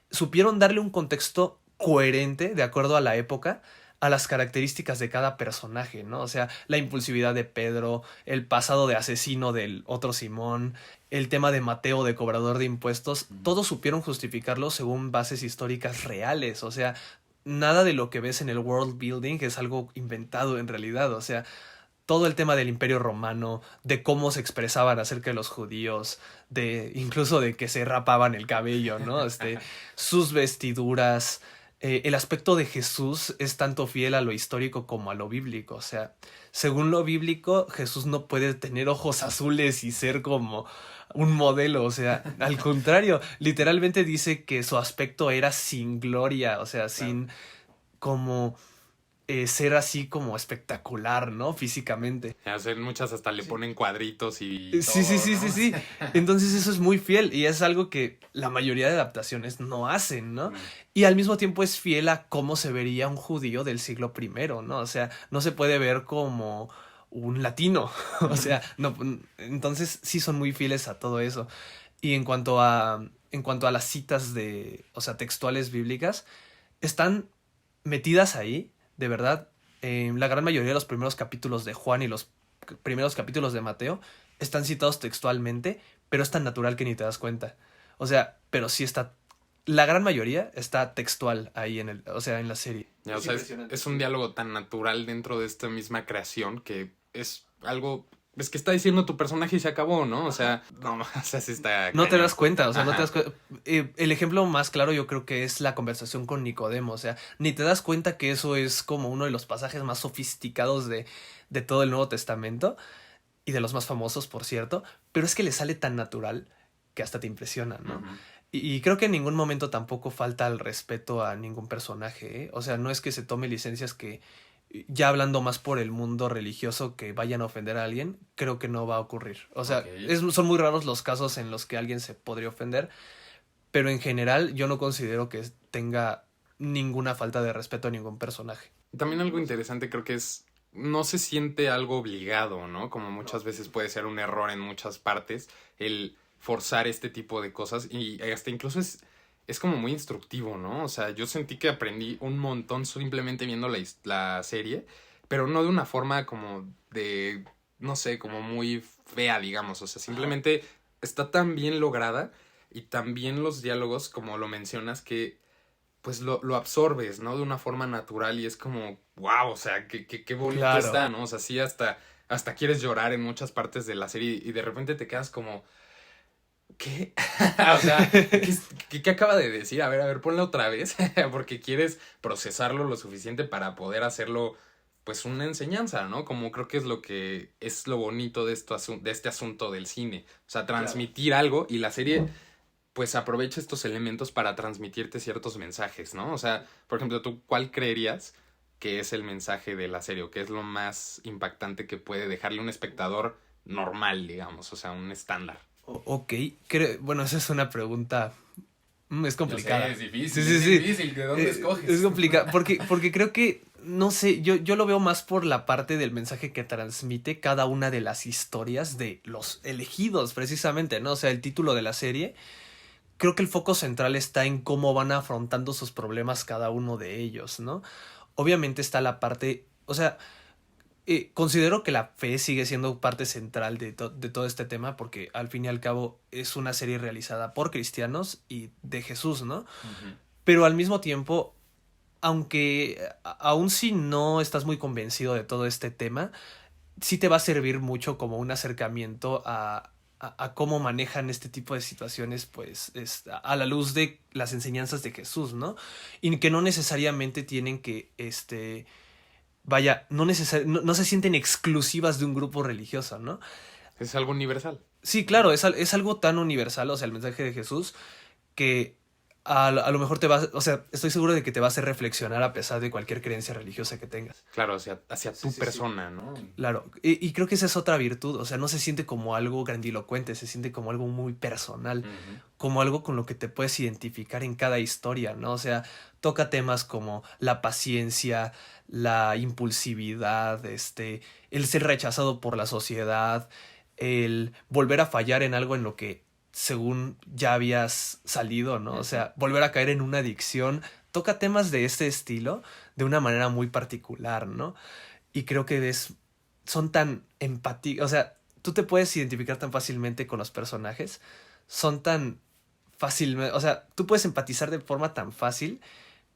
supieron darle un contexto coherente de acuerdo a la época, a las características de cada personaje, ¿no? O sea, la impulsividad de Pedro, el pasado de asesino del otro Simón, el tema de Mateo de cobrador de impuestos, todos supieron justificarlo según bases históricas reales. O sea, nada de lo que ves en el world building es algo inventado en realidad. O sea, todo el tema del Imperio Romano, de cómo se expresaban acerca de los judíos, de incluso de que se rapaban el cabello, ¿no? Sus vestiduras, el aspecto de Jesús es tanto fiel a lo histórico como a lo bíblico. O sea, según lo bíblico, Jesús no puede tener ojos azules y ser como un modelo. O sea, al contrario, literalmente dice que su aspecto era sin gloria, o sea, sin como ser así como espectacular, ¿no? Físicamente. O sea, muchas hasta le ponen cuadritos y todo, Sí. ¿no? Entonces eso es muy fiel y es algo que la mayoría de adaptaciones no hacen, ¿no? Y al mismo tiempo es fiel a cómo se vería un judío del siglo I, ¿no? O sea, no se puede ver como un latino. O sea, no, entonces sí son muy fieles a todo eso. Y en cuanto a las citas o sea, textuales bíblicas, están metidas ahí, de verdad. La gran mayoría de los primeros capítulos de Juan y los primeros capítulos de Mateo están citados textualmente, pero es tan natural que ni te das cuenta. O sea, pero sí está. La gran mayoría está textual ahí en la serie. Ya, o sea, es un diálogo tan natural dentro de esta misma creación que es algo. Es que está diciendo tu personaje y se acabó, ¿no? O sea, no, o sea, sí está. No te cañón. das cuenta, o sea, no te Ajá. das cuenta. El ejemplo más claro yo creo que es la conversación con Nicodemo. O sea, ni te das cuenta que eso es como uno de los pasajes más sofisticados de todo el Nuevo Testamento y de los más famosos, por cierto, pero es que le sale tan natural que hasta te impresiona, ¿no? Ujú. Y creo que en ningún momento tampoco falta el respeto a ningún personaje, ¿eh? O sea, no es que se tome licencias que, ya hablando más por el mundo religioso, que vayan a ofender a alguien, creo que no va a ocurrir. O sea, Ok. son muy raros los casos en los que alguien se podría ofender, pero en general yo no considero que tenga ninguna falta de respeto a ningún personaje. También algo interesante creo que es, no se siente algo obligado, ¿no? Como muchas veces puede ser un error en muchas partes, el forzar este tipo de cosas y hasta incluso es como muy instructivo, ¿no? O sea, yo sentí que aprendí un montón simplemente viendo la serie, pero no de una forma como de, no sé, como muy fea, digamos, o sea, simplemente está tan bien lograda y también los diálogos, como lo mencionas, que pues lo absorbes, ¿no? De una forma natural y es como, wow, o sea, qué bonito Claro. está, ¿no? O sea, sí, hasta quieres llorar en muchas partes de la serie y de repente te quedas como, ¿qué? O sea, ¿qué acaba de decir? A ver, ponla otra vez, porque quieres procesarlo lo suficiente para poder hacerlo, pues, una enseñanza, ¿no? Como creo que es lo bonito de este asunto del cine. O sea, transmitir algo y la serie pues aprovecha estos elementos para transmitirte ciertos mensajes, ¿no? O sea, por ejemplo, ¿tú cuál creerías que es el mensaje de la serie o qué es lo más impactante que puede dejarle un espectador normal, digamos, o sea, un estándar? Ok, bueno, esa es una pregunta. Es complicada. Yo sé, es difícil, Sí. es difícil, ¿de dónde escoges? Es complicada, porque creo que no sé, yo lo veo más por la parte del mensaje que transmite cada una de las historias de los elegidos, precisamente, ¿no? O sea, el título de la serie, creo que el foco central está en cómo van afrontando sus problemas cada uno de ellos, ¿no? Obviamente está la parte, o sea, considero que la fe sigue siendo parte central de todo este tema porque al fin y al cabo es una serie realizada por cristianos y de Jesús, ¿no? Ujú. Pero al mismo tiempo, aunque aún si no estás muy convencido de todo este tema, sí te va a servir mucho como un acercamiento a cómo manejan este tipo de situaciones, pues, a la luz de las enseñanzas de Jesús, ¿no? Y que no necesariamente tienen que, vaya, no se sienten exclusivas de un grupo religioso, ¿no? Es algo universal. Sí, claro, es algo tan universal, o sea, el mensaje de Jesús, que a lo mejor te va, o sea, estoy seguro de que te va a hacer reflexionar a pesar de cualquier creencia religiosa que tengas. Claro, hacia tu Sí, sí, sí. persona, ¿no? Claro, y creo que esa es otra virtud, o sea, no se siente como algo grandilocuente, se siente como algo muy personal, Ujú. como algo con lo que te puedes identificar en cada historia, ¿no? O sea, toca temas como la paciencia, la impulsividad, el ser rechazado por la sociedad, el volver a fallar en algo en lo que según ya habías salido, ¿no? O sea, volver a caer en una adicción, toca temas de este estilo de una manera muy particular, ¿no? Y creo que son tan empáticos, o sea, tú te puedes identificar tan fácilmente con los personajes, son tan fácilmente, o sea, tú puedes empatizar de forma tan fácil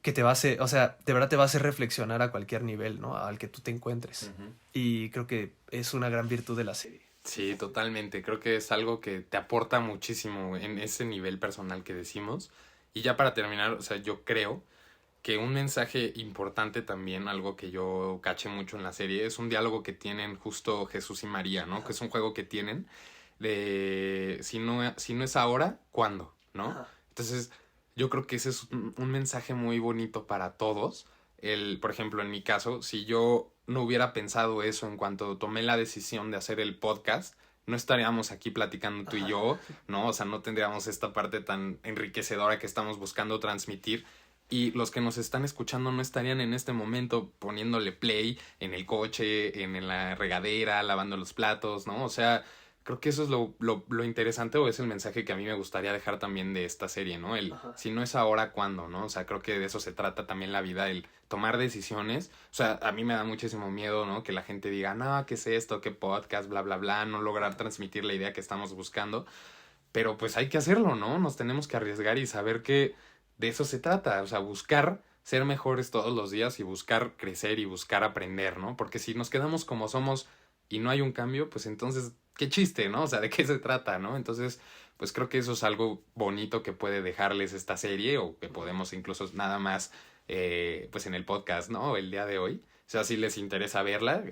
que te va a hacer, o sea, de verdad te va a hacer reflexionar a cualquier nivel, ¿no? Al que tú te encuentres. Ujú. Y creo que es una gran virtud de la serie. Sí, totalmente. Creo que es algo que te aporta muchísimo en ese nivel personal que decimos. Y ya para terminar, o sea, yo creo que un mensaje importante también, algo que yo caché mucho en la serie, es un diálogo que tienen justo Jesús y María, ¿no? Que es un juego que tienen de si no es ahora, ¿cuándo? ¿No? Ajá. Entonces, yo creo que ese es un mensaje muy bonito para todos. Por ejemplo, en mi caso, si yo no hubiera pensado eso en cuanto tomé la decisión de hacer el podcast, no estaríamos aquí platicando tú y yo, ¿no? O sea, no tendríamos esta parte tan enriquecedora que estamos buscando transmitir. Y los que nos están escuchando no estarían en este momento poniéndole play en el coche, en la regadera, lavando los platos, ¿no? O sea, creo que eso es lo interesante o es el mensaje que a mí me gustaría dejar también de esta serie, ¿no? Si no es ahora, ¿cuándo, no? O sea, creo que de eso se trata también la vida, el tomar decisiones. O sea, a mí me da muchísimo miedo, ¿no? Que la gente diga, no, ¿qué es esto? ¿Qué podcast? Bla, bla, bla. No lograr transmitir la idea que estamos buscando. Pero pues hay que hacerlo, ¿no? Nos tenemos que arriesgar y saber que de eso se trata. O sea, buscar ser mejores todos los días y buscar crecer y buscar aprender, ¿no? Porque si nos quedamos como somos y no hay un cambio, pues entonces, qué chiste, ¿no? O sea, ¿de qué se trata, no? Entonces, pues creo que eso es algo bonito que puede dejarles esta serie o que podemos incluso nada más, pues en el podcast, ¿no? El día de hoy. O sea, si les interesa verla,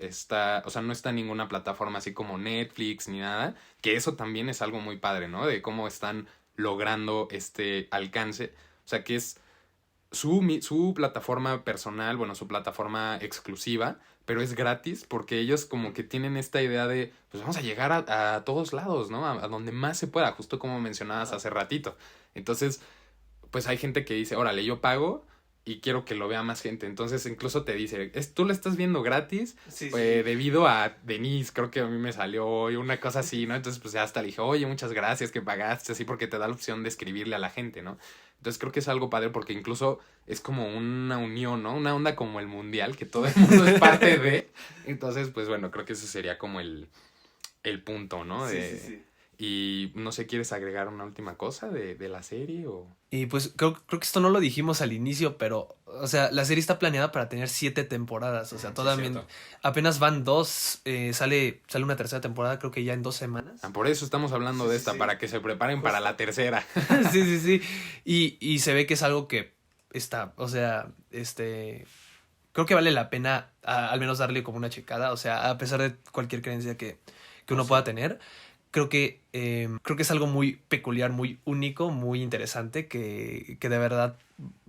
o sea, no está en ninguna plataforma así como Netflix ni nada, que eso también es algo muy padre, ¿no? De cómo están logrando este alcance. O sea, que es su plataforma personal, bueno, su plataforma exclusiva, pero es gratis porque ellos como que tienen esta idea de, pues vamos a llegar a todos lados, ¿no? A donde más se pueda, justo como mencionabas hace ratito. Entonces, pues hay gente que dice, órale, yo pago y quiero que lo vea más gente. Entonces incluso te dice, tú lo estás viendo gratis Sí, debido a Denise, creo que a mí me salió hoy una cosa así, ¿no? Entonces pues ya hasta le dije, oye, muchas gracias que pagaste, así porque te da la opción de escribirle a la gente, ¿no? Entonces creo que es algo padre porque incluso es como una unión, ¿no? Una onda como el mundial, que todo el mundo es parte de. Entonces, pues bueno, creo que ese sería como el punto, ¿no? Sí. Y no sé, ¿quieres agregar una última cosa de la serie o...? Y pues creo que esto no lo dijimos al inicio, pero, o sea, la serie está planeada para tener 7 temporadas. O sea, Sí, todavía cierto. apenas van 2. Sale una tercera temporada, creo que ya en 2 semanas. Por eso estamos hablando de esta, para que se preparen para la tercera. Sí. Y se ve que es algo que está, o sea, creo que vale la pena al menos darle como una checada. O sea, a pesar de cualquier creencia que uno pueda tener. Creo que es algo muy peculiar, muy único, muy interesante, que de verdad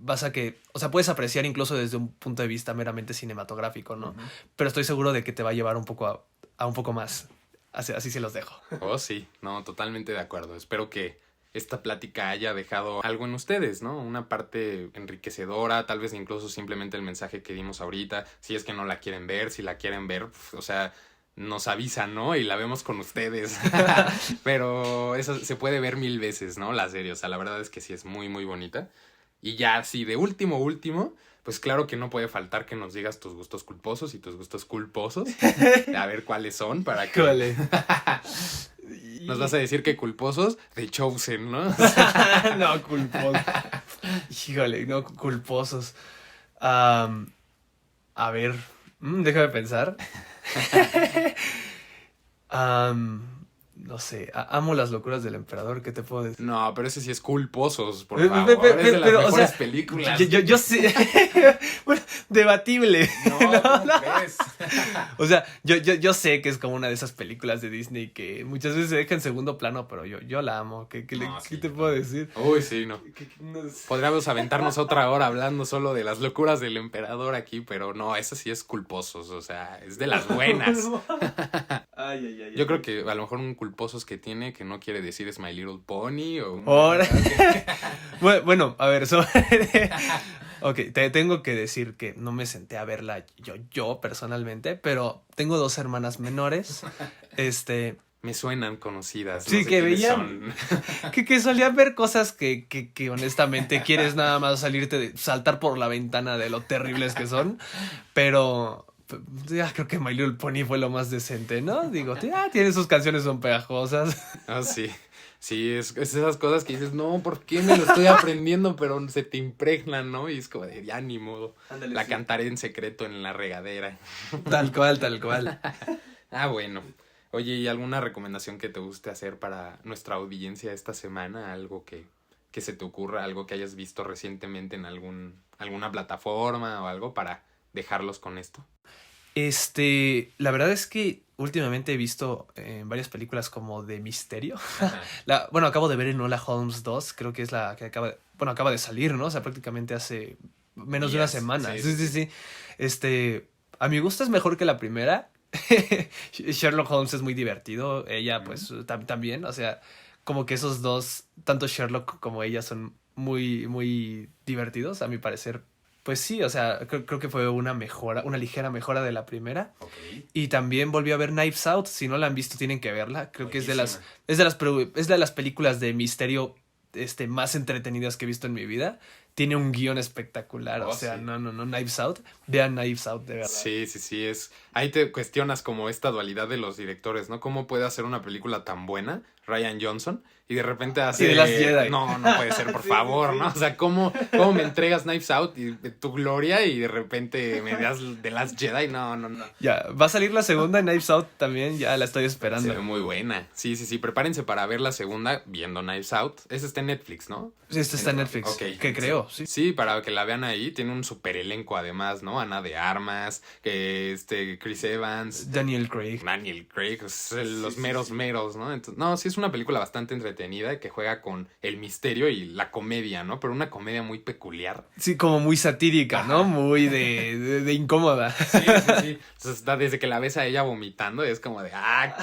o sea, puedes apreciar incluso desde un punto de vista meramente cinematográfico, ¿no? Pero estoy seguro de que te va a llevar un poco a un poco más. Así se los dejo. Oh, sí, no, totalmente de acuerdo. Espero que esta plática haya dejado algo en ustedes, ¿no? Una parte enriquecedora, tal vez incluso simplemente el mensaje que dimos ahorita, si es que no la quieren ver, si la quieren ver, o sea, nos avisan, ¿no? Y la vemos con ustedes. Pero eso se puede ver 1000 veces, ¿no? La serie, o sea, la verdad es que sí es muy, muy bonita. Y ya, sí, de último, pues claro que no puede faltar que nos digas tus gustos culposos y tus gustos culposos. A ver cuáles son para que... Híjole. Nos vas a decir que culposos de Chosen, ¿no? No, culposos. Híjole, no, culposos. A ver, déjame pensar. No sé, amo las locuras del emperador, ¿qué te puedo decir? No, pero ese sí es culposos, por favor. Es de las mejores o sea, películas. Yo sé. Bueno, debatible. No, ¿cómo crees? O sea, yo sé que es como una de esas películas de Disney que muchas veces se deja en segundo plano, pero yo la amo. ¿Qué Sí, te puedo decir? Uy, sí, no. No sé. Podríamos aventarnos otra hora hablando solo de las locuras del emperador aquí, pero no, esa sí es culposos, o sea, es de las buenas. Ay. Yo creo que a lo mejor un culposos que tiene que no quiere decir es My Little Pony o... Ahora. Bueno, a ver, Ok, te tengo que decir que no me senté a verla yo personalmente, pero tengo 2 hermanas menores. Me suenan conocidas. Sí, no sé que quiénes veían. son. Que solían ver cosas que honestamente quieres nada más saltar por la ventana de lo terribles que son. Pero ya creo que My Little Pony fue lo más decente, ¿no? Digo, tiene sus canciones, son pegajosas. Ah, sí. Sí, es esas cosas que dices, no, ¿por qué me lo estoy aprendiendo? Pero se te impregnan, ¿no? Y es como de, ya ni modo. Ándale, La sí. cantaré en secreto en la regadera. Tal cual. Ah, bueno. Oye, ¿y alguna recomendación que te guste hacer para nuestra audiencia esta semana? Algo que se te ocurra, algo que hayas visto recientemente en alguna plataforma o algo para dejarlos con esto. La verdad es que últimamente he visto varias películas como de misterio. Bueno, acabo de ver Enola Holmes 2, creo que es la que acaba de salir, ¿no? O sea, prácticamente hace menos de una semana. Sí. A mi gusto es mejor que la primera. Sherlock Holmes es muy divertido, ella pues también, o sea, como que esos dos, tanto Sherlock como ella son muy, muy divertidos, a mi parecer. Pues sí, o sea, creo que fue una ligera mejora de la primera. Okay. Y también volví a ver Knives Out. Si no la han visto, tienen que verla. Creo que es de las películas de misterio más entretenidas que he visto en mi vida. Tiene un guión espectacular. O sea, sí. no, Knives Out. Vean Knives Out, de verdad. Sí. Ahí te cuestionas como esta dualidad de los directores, ¿no? ¿Cómo puede hacer una película tan buena Rian Johnson y de repente hace... Y de Last Jedi. No puede ser, por favor, ¿no? O sea, ¿cómo me entregas Knives Out y de tu gloria y de repente me das The Last Jedi? No. Ya, va a salir la segunda Knives Out también. Ya la estoy esperando. Se ve muy buena. Sí. Prepárense para ver la segunda viendo Knives Out. Esa está en Netflix, ¿no? Está en Netflix. Ok. Que creo, sí. Sí, para que la vean ahí. Tiene un super elenco además, ¿no? Ana de Armas, Chris Evans, Daniel Craig. pues, los meros, ¿no? Entonces, no, sí es una película bastante entretenida que juega con el misterio y la comedia, ¿no? Pero una comedia muy peculiar. Sí, como muy satírica, ¿no? Muy de incómoda. Sí. Entonces, desde que la ves a ella vomitando, es como de,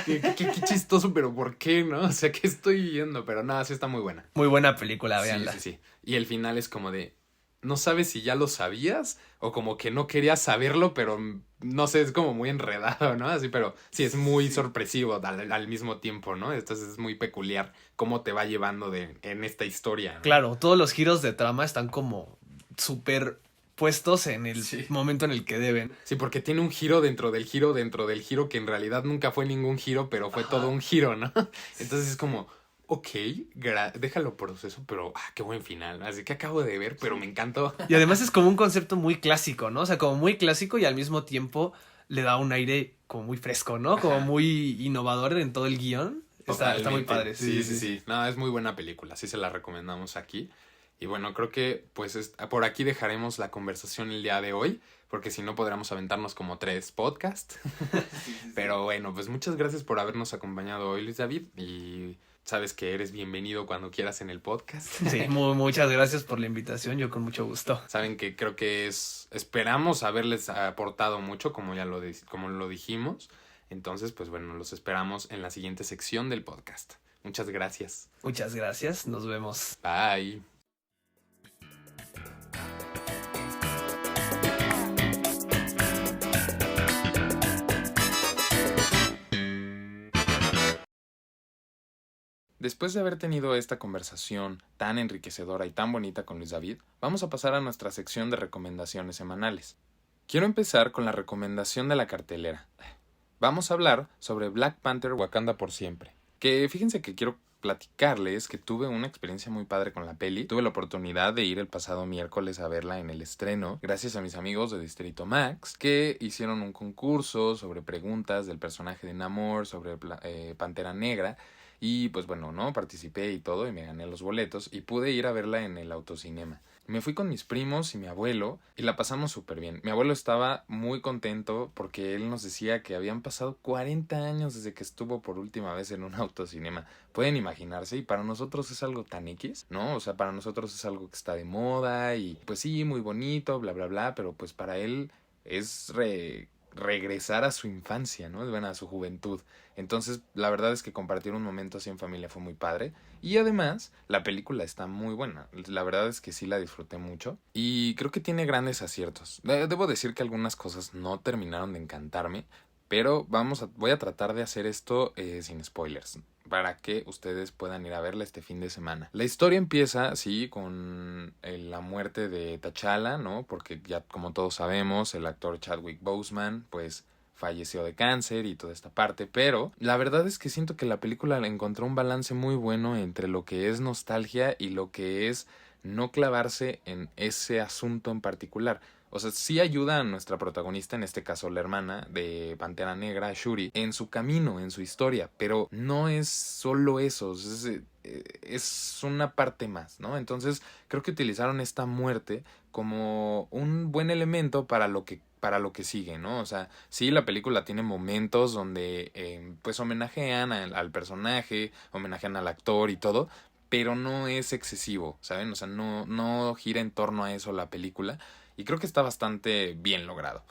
qué chistoso, pero ¿por qué, no? O sea, ¿qué estoy viendo? Pero nada, sí está muy buena. Muy buena película, véanla. Sí. Y el final es como de, no sabes si ya lo sabías o como que no querías saberlo, pero no sé, es como muy enredado, ¿no? Así, pero sí es muy sorpresivo al mismo tiempo, ¿no? Entonces es muy peculiar cómo te va llevando en esta historia, ¿no? Claro, todos los giros de trama están como súper puestos en el momento en el que deben. Sí, porque tiene un giro dentro del giro que en realidad nunca fue ningún giro, pero fue todo un giro, ¿no? Entonces es como... Ok, déjalo proceso, pero qué buen final. Así que acabo de ver, pero me encantó. Y además es como un concepto muy clásico, ¿no? O sea, como muy clásico y al mismo tiempo le da un aire como muy fresco, ¿no? Como muy innovador en todo el guión. Está muy padre. Sí. No, es muy buena película. Sí se la recomendamos aquí. Y bueno, creo que pues por aquí dejaremos la conversación el día de hoy, porque si no podríamos aventarnos como 3 podcasts. Pero bueno, pues muchas gracias por habernos acompañado hoy, Luis David, y... sabes que eres bienvenido cuando quieras en el podcast. Sí, muchas gracias por la invitación, yo con mucho gusto. Saben que creo que esperamos haberles aportado mucho, como lo dijimos. Entonces, pues bueno, los esperamos en la siguiente sección del podcast. Muchas gracias. Muchas gracias, nos vemos. Bye. Después de haber tenido esta conversación tan enriquecedora y tan bonita con Luis David, vamos a pasar a nuestra sección de recomendaciones semanales. Quiero empezar con la recomendación de la cartelera. Vamos a hablar sobre Black Panther Wakanda por siempre. Que fíjense que quiero platicarles que tuve una experiencia muy padre con la peli. Tuve la oportunidad de ir el pasado miércoles a verla en el estreno, gracias a mis amigos de Distrito Max, que hicieron un concurso sobre preguntas del personaje de Namor, sobre Pantera Negra. Y pues bueno, ¿no? Participé y todo y me gané los boletos y pude ir a verla en el autocinema. Me fui con mis primos y mi abuelo y la pasamos súper bien. Mi abuelo estaba muy contento porque él nos decía que habían pasado 40 años desde que estuvo por última vez en un autocinema. Pueden imaginarse, y para nosotros es algo tan X, ¿no? O sea, para nosotros es algo que está de moda y pues sí, muy bonito, bla, bla, bla, pero pues para él es regresar a su infancia, ¿no? Bueno, a su juventud. Entonces, la verdad es que compartir un momento así en familia fue muy padre. Y además, la película está muy buena. La verdad es que sí la disfruté mucho. Y creo que tiene grandes aciertos. Debo decir que algunas cosas no terminaron de encantarme. Pero voy a tratar de hacer esto sin spoilers, para que ustedes puedan ir a verla este fin de semana. La historia empieza, sí, con la muerte de T'Challa, ¿no? Porque ya, como todos sabemos, el actor Chadwick Boseman, pues falleció de cáncer y toda esta parte, pero la verdad es que siento que la película encontró un balance muy bueno entre lo que es nostalgia y lo que es no clavarse en ese asunto en particular. O sea, sí ayuda a nuestra protagonista, en este caso la hermana de Pantera Negra, Shuri, en su camino, en su historia, pero no es solo eso, es una parte más, ¿no? Entonces, creo que utilizaron esta muerte como un buen elemento para lo que sigue, ¿no? O sea, sí, la película tiene momentos donde pues homenajean al personaje, homenajean al actor y todo, pero no es excesivo, ¿saben? O sea, no gira en torno a eso la película. Y creo que está bastante bien logrado.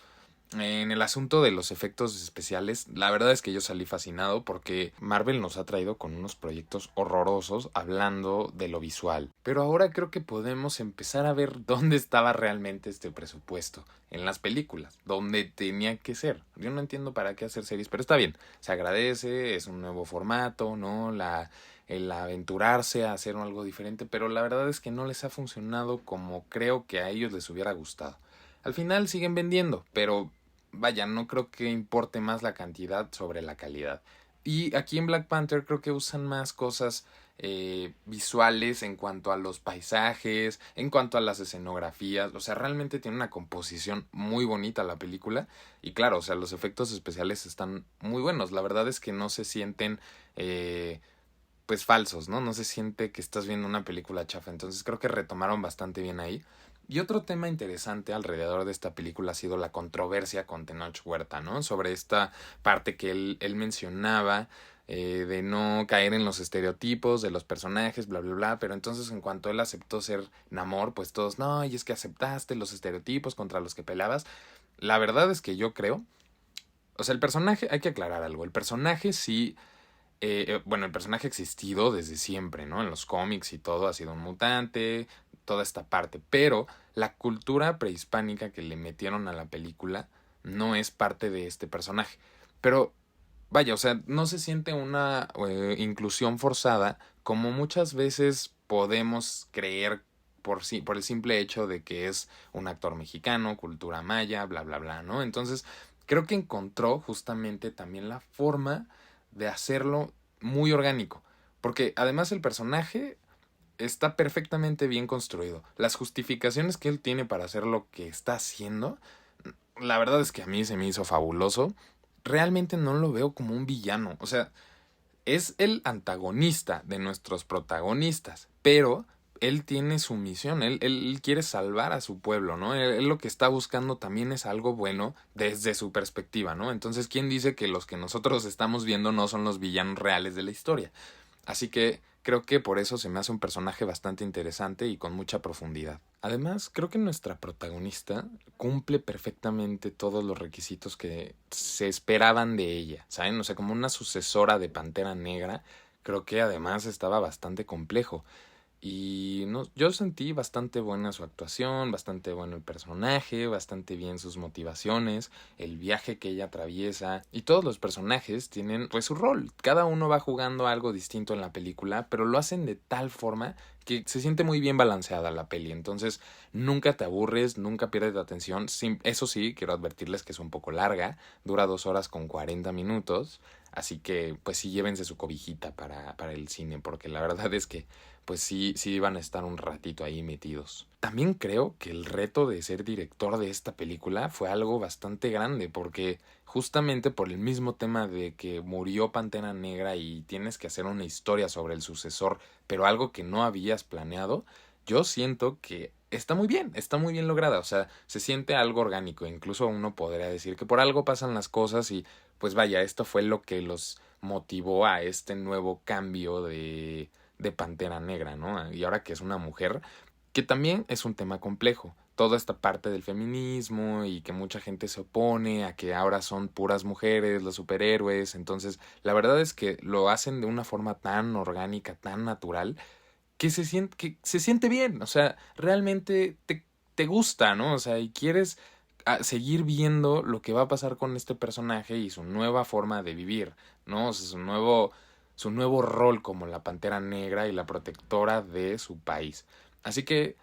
En el asunto de los efectos especiales, la verdad es que yo salí fascinado porque Marvel nos ha traído con unos proyectos horrorosos hablando de lo visual. Pero ahora creo que podemos empezar a ver dónde estaba realmente este presupuesto. En las películas, donde tenía que ser. Yo no entiendo para qué hacer series, pero está bien. Se agradece, es un nuevo formato, ¿no? El aventurarse a hacer algo diferente, pero la verdad es que no les ha funcionado como creo que a ellos les hubiera gustado. Al final siguen vendiendo, pero vaya, no creo que importe más la cantidad sobre la calidad. Y aquí en Black Panther creo que usan más cosas visuales en cuanto a los paisajes, en cuanto a las escenografías. O sea, realmente tiene una composición muy bonita la película. Y claro, o sea, los efectos especiales están muy buenos. La verdad es que no se sienten pues falsos, ¿no? No se siente que estás viendo una película chafa. Entonces creo que retomaron bastante bien ahí. Y otro tema interesante alrededor de esta película ha sido la controversia con Tenoch Huerta, ¿no? Sobre esta parte que él mencionaba de no caer en los estereotipos de los personajes, bla, bla, bla. Pero entonces en cuanto él aceptó ser Namor, pues todos, no, y es que aceptaste los estereotipos contra los que peleabas. La verdad es que yo creo, o sea, el personaje, hay que aclarar algo, el personaje sí... bueno, el personaje ha existido desde siempre, ¿no? En los cómics y todo, ha sido un mutante, toda esta parte, pero la cultura prehispánica que le metieron a la película no es parte de este personaje. Pero, vaya, o sea, no se siente una inclusión forzada como muchas veces podemos creer por el simple hecho de que es un actor mexicano, cultura maya, bla, bla, bla, ¿no? Entonces, creo que encontró justamente también la forma de hacerlo muy orgánico. Porque además el personaje está perfectamente bien construido. Las justificaciones que él tiene para hacer lo que está haciendo, la verdad es que a mí se me hizo fabuloso. Realmente no lo veo como un villano. O sea, es el antagonista de nuestros protagonistas. Pero él tiene su misión, él quiere salvar a su pueblo, ¿no? Él lo que está buscando también es algo bueno desde su perspectiva, ¿no? Entonces, ¿quién dice que los que nosotros estamos viendo no son los villanos reales de la historia? Así que creo que por eso se me hace un personaje bastante interesante y con mucha profundidad. Además, creo que nuestra protagonista cumple perfectamente todos los requisitos que se esperaban de ella, ¿saben? O sea, como una sucesora de Pantera Negra, Creo que además estaba bastante complejo. Y no, yo sentí bastante buena su actuación, bastante bueno el personaje, bastante bien sus motivaciones, el viaje que ella atraviesa. Y todos los personajes tienen pues su rol. Cada uno va jugando algo distinto en la película, pero lo hacen de tal forma que se siente muy bien balanceada la peli. Entonces nunca te aburres, nunca pierdes la atención. Eso sí, quiero advertirles que es un poco larga, dura 2 horas con 40 minutos. Así que pues sí llévense su cobijita para el cine, porque la verdad es que pues sí van a estar un ratito ahí metidos. También creo que el reto de ser director de esta película fue algo bastante grande, porque justamente por el mismo tema de que murió Pantera Negra y tienes que hacer una historia sobre el sucesor, pero algo que no habías planeado, yo siento que está muy bien lograda, o sea, se siente algo orgánico, incluso uno podría decir que por algo pasan las cosas y pues vaya, esto fue lo que los motivó a este nuevo cambio de Pantera Negra, ¿no? Y ahora que es una mujer, que también es un tema complejo. Toda esta parte del feminismo y que mucha gente se opone a que ahora son puras mujeres los superhéroes. Entonces, la verdad es que lo hacen de una forma tan orgánica, tan natural, que se siente bien. O sea, realmente te gusta, ¿no? O sea, y quieres seguir viendo lo que va a pasar con este personaje y su nueva forma de vivir, ¿no? O sea, su nuevo rol como la Pantera Negra y la protectora de su país. Así que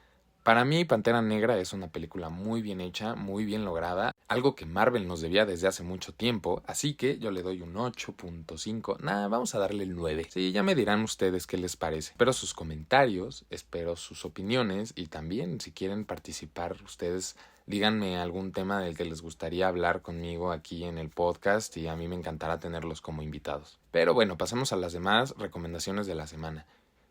para mí Pantera Negra es una película muy bien hecha, muy bien lograda, algo que Marvel nos debía desde hace mucho tiempo, así que yo le doy un 8.5. Nada, vamos a darle el 9. Sí, ya me dirán ustedes qué les parece. Espero sus comentarios, espero sus opiniones y también si quieren participar ustedes, díganme algún tema del que les gustaría hablar conmigo aquí en el podcast y a mí me encantará tenerlos como invitados. Pero bueno, pasemos a las demás recomendaciones de la semana.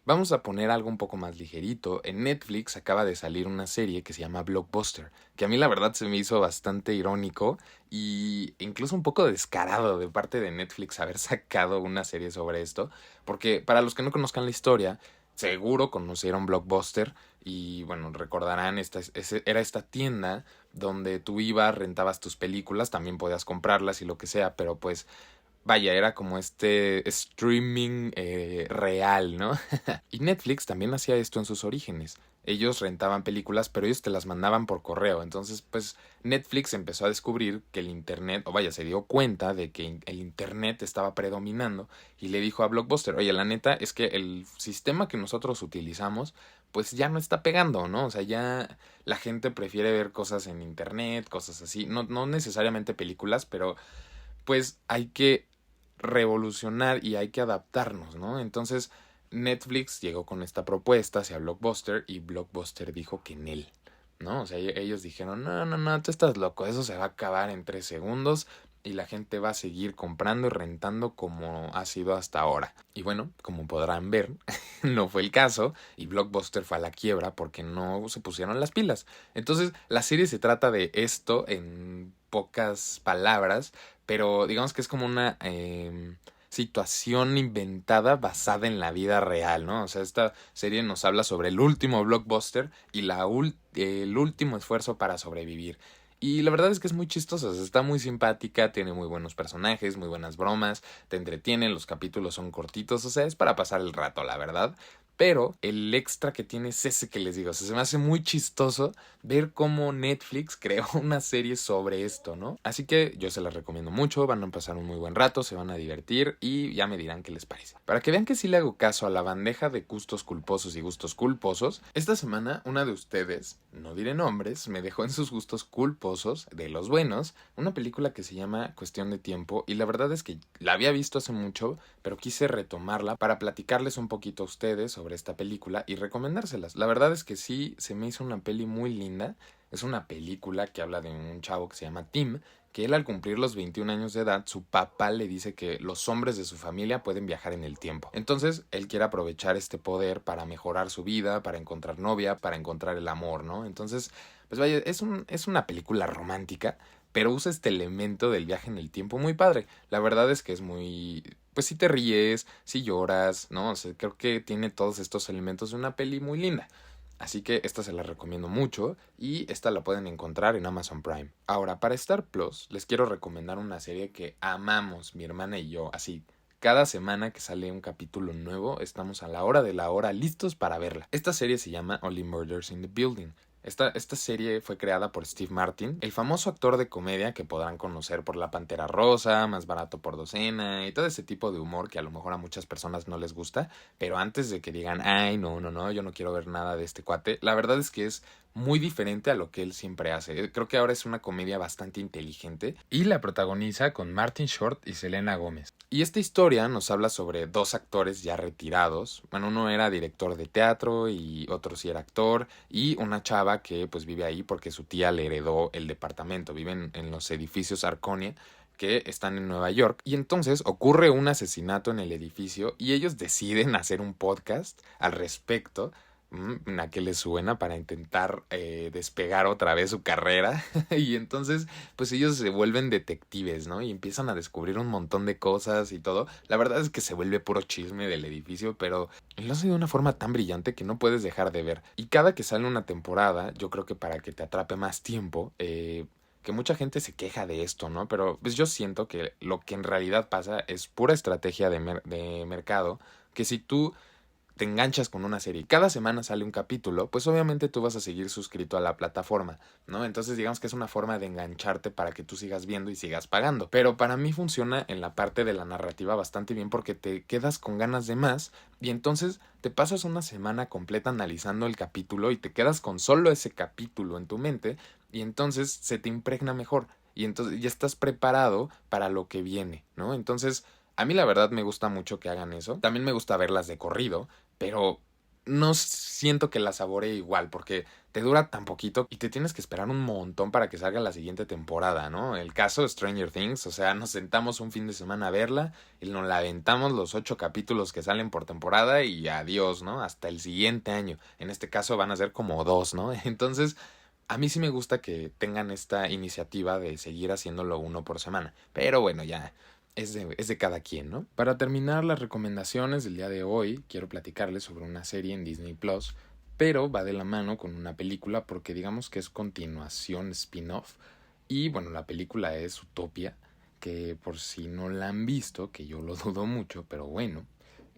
Vamos a poner algo un poco más ligerito. En Netflix acaba de salir una serie que se llama Blockbuster, que a mí la verdad se me hizo bastante irónico y incluso un poco descarado de parte de Netflix haber sacado una serie sobre esto, porque para los que no conozcan la historia, seguro conocieron Blockbuster y bueno, recordarán, era esta tienda donde tú ibas, rentabas tus películas, también podías comprarlas y lo que sea, pero pues vaya, era como este streaming real, ¿no? Y Netflix también hacía esto en sus orígenes. Ellos rentaban películas, pero ellos te las mandaban por correo. Entonces, pues Netflix empezó a descubrir que el Internet, o vaya, se dio cuenta de que el Internet estaba predominando y le dijo a Blockbuster, oye, la neta es que el sistema que nosotros utilizamos, pues ya no está pegando, ¿no? O sea, ya la gente prefiere ver cosas en Internet, cosas así. No necesariamente películas, pero pues hay que revolucionar y hay que adaptarnos, ¿no? Entonces Netflix llegó con esta propuesta hacia Blockbuster y Blockbuster dijo que en él, ¿no? O sea, ellos dijeron, no, tú estás loco, eso se va a acabar en 3 segundos y la gente va a seguir comprando y rentando como ha sido hasta ahora. Y bueno, como podrán ver, no fue el caso y Blockbuster fue a la quiebra porque no se pusieron las pilas. Entonces, la serie se trata de esto en pocas palabras, pero digamos que es como una situación inventada basada en la vida real, ¿no? O sea, esta serie nos habla sobre el último blockbuster y el último esfuerzo para sobrevivir. Y la verdad es que es muy chistosa, o sea, está muy simpática, tiene muy buenos personajes, muy buenas bromas, te entretiene, los capítulos son cortitos, o sea, es para pasar el rato, la verdad. Pero el extra que tiene es ese que les digo. O sea, se me hace muy chistoso ver cómo Netflix creó una serie sobre esto, ¿no? Así que yo se las recomiendo mucho. Van a pasar un muy buen rato, se van a divertir y ya me dirán qué les parece. Para que vean que sí le hago caso a la bandeja de gustos culposos y gustos culposos, esta semana una de ustedes, no diré nombres, me dejó en sus gustos culposos, de los buenos, una película que se llama Cuestión de Tiempo. Y la verdad es que la había visto hace mucho, pero quise retomarla para platicarles un poquito a ustedes sobre esta película y recomendárselas. La verdad es que sí, se me hizo una peli muy linda. Es una película que habla de un chavo que se llama Tim, que él al cumplir los 21 años de edad, su papá le dice que los hombres de su familia pueden viajar en el tiempo. Entonces, él quiere aprovechar este poder para mejorar su vida, para encontrar novia, para encontrar el amor, ¿no? Entonces, pues vaya, es una película romántica, pero usa este elemento del viaje en el tiempo muy padre. La verdad es que es muy... Pues si te ríes, si lloras, ¿no? O sea, creo que tiene todos estos elementos de una peli muy linda. Así que esta se la recomiendo mucho y esta la pueden encontrar en Amazon Prime. Ahora, para Star Plus, les quiero recomendar una serie que amamos, mi hermana y yo, así Cada semana que sale un capítulo nuevo, estamos a la hora de la hora listos para verla. Esta serie se llama Only Murders in the Building. Esta serie fue creada por Steve Martin, el famoso actor de comedia que podrán conocer por La Pantera Rosa, Más barato por docena y todo ese tipo de humor que a lo mejor a muchas personas no les gusta, pero antes de que digan, ay, no, yo no quiero ver nada de este cuate, la verdad es que es muy diferente a lo que él siempre hace. Creo que ahora es una comedia bastante inteligente y la protagoniza con Martin Short y Selena Gómez. Y esta historia nos habla sobre dos actores ya retirados. Bueno, uno era director de teatro y otro sí era actor, y una chava que pues vive ahí porque su tía le heredó el departamento. Viven en los edificios Arconia que están en Nueva York, y entonces ocurre un asesinato en el edificio y ellos deciden hacer un podcast al respecto. ¿A qué les suena? Para intentar despegar otra vez su carrera. Y entonces pues ellos se vuelven detectives, ¿no? Y empiezan a descubrir un montón de cosas y todo. La verdad es que se vuelve puro chisme del edificio, pero lo hace de una forma tan brillante que no puedes dejar de ver. Y cada que sale una temporada, yo creo que para que te atrape más tiempo, que mucha gente se queja de esto, ¿no? Pero pues yo siento que lo que en realidad pasa es pura estrategia de mercado, que si tú te enganchas con una serie y cada semana sale un capítulo, pues obviamente tú vas a seguir suscrito a la plataforma, ¿no? Entonces digamos que es una forma de engancharte para que tú sigas viendo y sigas pagando. Pero para mí funciona en la parte de la narrativa bastante bien porque te quedas con ganas de más y entonces te pasas una semana completa analizando el capítulo y te quedas con solo ese capítulo en tu mente y entonces se te impregna mejor y entonces ya estás preparado para lo que viene, ¿no? Entonces a mí la verdad me gusta mucho que hagan eso. También me gusta verlas de corrido, pero no siento que la saboree igual porque te dura tan poquito y te tienes que esperar un montón para que salga la siguiente temporada, ¿no? El caso de Stranger Things, o sea, nos sentamos un fin de semana a verla y nos la aventamos los 8 capítulos que salen por temporada y adiós, ¿no? Hasta el siguiente año. En este caso van a ser como 2, ¿no? Entonces, a mí sí me gusta que tengan esta iniciativa de seguir haciéndolo uno por semana. Pero bueno, ya es de cada quien, ¿no? Para terminar las recomendaciones del día de hoy, quiero platicarles sobre una serie en Disney Plus, pero va de la mano con una película porque digamos que es continuación, spin-off. Y bueno, la película es Utopia, que por si no la han visto, que yo lo dudo mucho, pero bueno,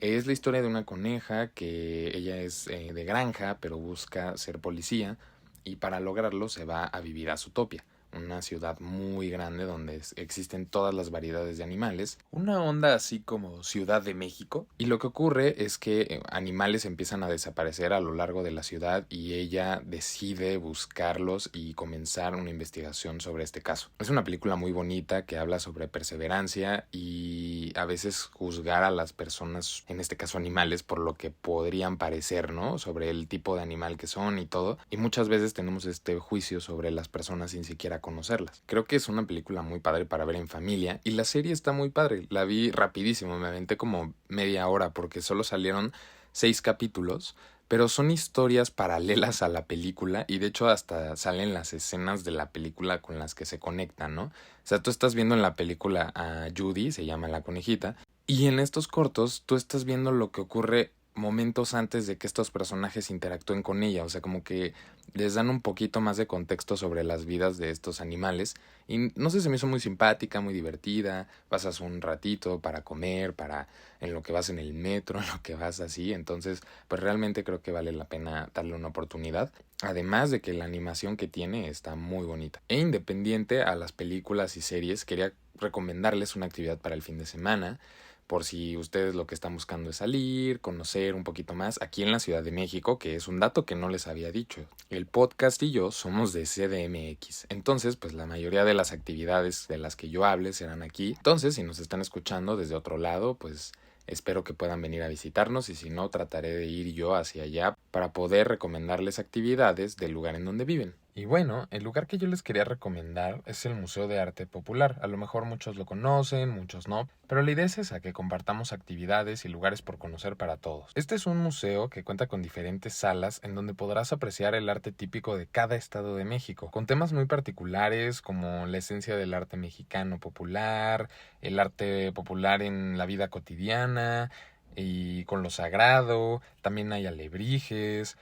es la historia de una coneja que ella es de granja, pero busca ser policía y para lograrlo se va a vivir a Zootopia, una ciudad muy grande donde existen todas las variedades de animales, una onda así como Ciudad de México, y lo que ocurre es que animales empiezan a desaparecer a lo largo de la ciudad y ella decide buscarlos y comenzar una investigación sobre este caso. Es una película muy bonita que habla sobre perseverancia y a veces juzgar a las personas, en este caso animales, por lo que podrían parecer, ¿no? Sobre el tipo de animal que son y todo, y muchas veces tenemos este juicio sobre las personas sin siquiera conocerlas. Creo que es una película muy padre para ver en familia y la serie está muy padre. La vi rapidísimo, me aventé como media hora porque solo salieron 6 capítulos, pero son historias paralelas a la película y de hecho hasta salen las escenas de la película con las que se conectan, ¿no? O sea, tú estás viendo en la película a Judy, se llama la conejita, y en estos cortos tú estás viendo lo que ocurre momentos antes de que estos personajes interactúen con ella, o sea, como que les dan un poquito más de contexto sobre las vidas de estos animales y no sé, se me hizo muy simpática, muy divertida, pasas un ratito para comer, para en lo que vas en el metro, en lo que vas así, entonces pues realmente creo que vale la pena darle una oportunidad, además de que la animación que tiene está muy bonita. E independiente a las películas y series, quería recomendarles una actividad para el fin de semana, por si ustedes lo que están buscando es salir, conocer un poquito más, aquí en la Ciudad de México, que es un dato que no les había dicho. El podcast y yo somos de CDMX, entonces pues la mayoría de las actividades de las que yo hable serán aquí. Entonces, si nos están escuchando desde otro lado, pues espero que puedan venir a visitarnos y si no, trataré de ir yo hacia allá para poder recomendarles actividades del lugar en donde viven. Y bueno, el lugar que yo les quería recomendar es el Museo de Arte Popular. A lo mejor muchos lo conocen, muchos no, pero la idea es esa, que compartamos actividades y lugares por conocer para todos. Este es un museo que cuenta con diferentes salas en donde podrás apreciar el arte típico de cada estado de México, con temas muy particulares como la esencia del arte mexicano popular, el arte popular en la vida cotidiana y con lo sagrado. También hay alebrijes,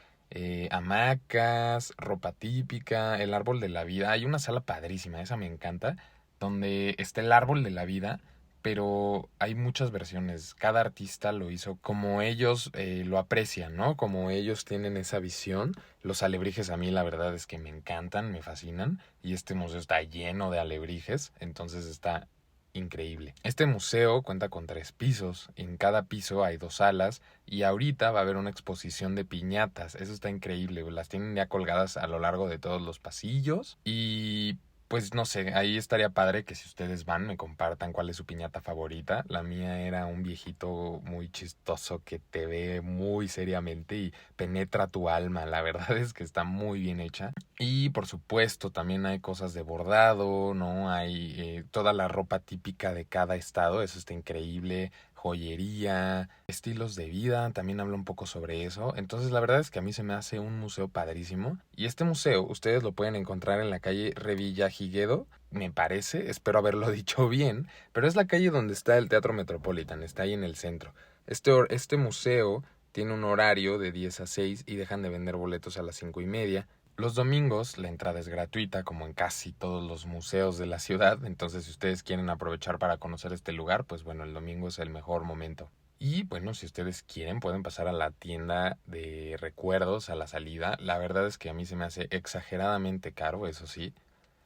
hamacas, ropa típica, el árbol de la vida. Hay una sala padrísima, esa me encanta, donde está el árbol de la vida, pero hay muchas versiones. Cada artista lo hizo como ellos lo aprecian, ¿no? Como ellos tienen esa visión. Los alebrijes a mí la verdad es que me encantan, me fascinan, y este museo está lleno de alebrijes, entonces está increíble. Este museo cuenta con 3 pisos, en cada piso hay 2 salas y ahorita va a haber una exposición de piñatas. Eso está increíble, las tienen ya colgadas a lo largo de todos los pasillos y pues no sé, ahí estaría padre que si ustedes van me compartan cuál es su piñata favorita. La mía era un viejito muy chistoso que te ve muy seriamente y penetra tu alma. La verdad es que está muy bien hecha. Y por supuesto también hay cosas de bordado, ¿no? Hay toda la ropa típica de cada estado, eso está increíble. Joyería, estilos de vida, también habla un poco sobre eso. Entonces la verdad es que a mí se me hace un museo padrísimo. Y este museo ustedes lo pueden encontrar en la calle Revillagigedo, me parece, espero haberlo dicho bien, pero es la calle donde está el Teatro Metropolitan, está ahí en el centro. Este museo tiene un horario de 10 a 6 y dejan de vender boletos a las 5:30. Los domingos la entrada es gratuita, como en casi todos los museos de la ciudad, entonces si ustedes quieren aprovechar para conocer este lugar, pues bueno, el domingo es el mejor momento. Y bueno, si ustedes quieren pueden pasar a la tienda de recuerdos a la salida. La verdad es que a mí se me hace exageradamente caro, eso sí.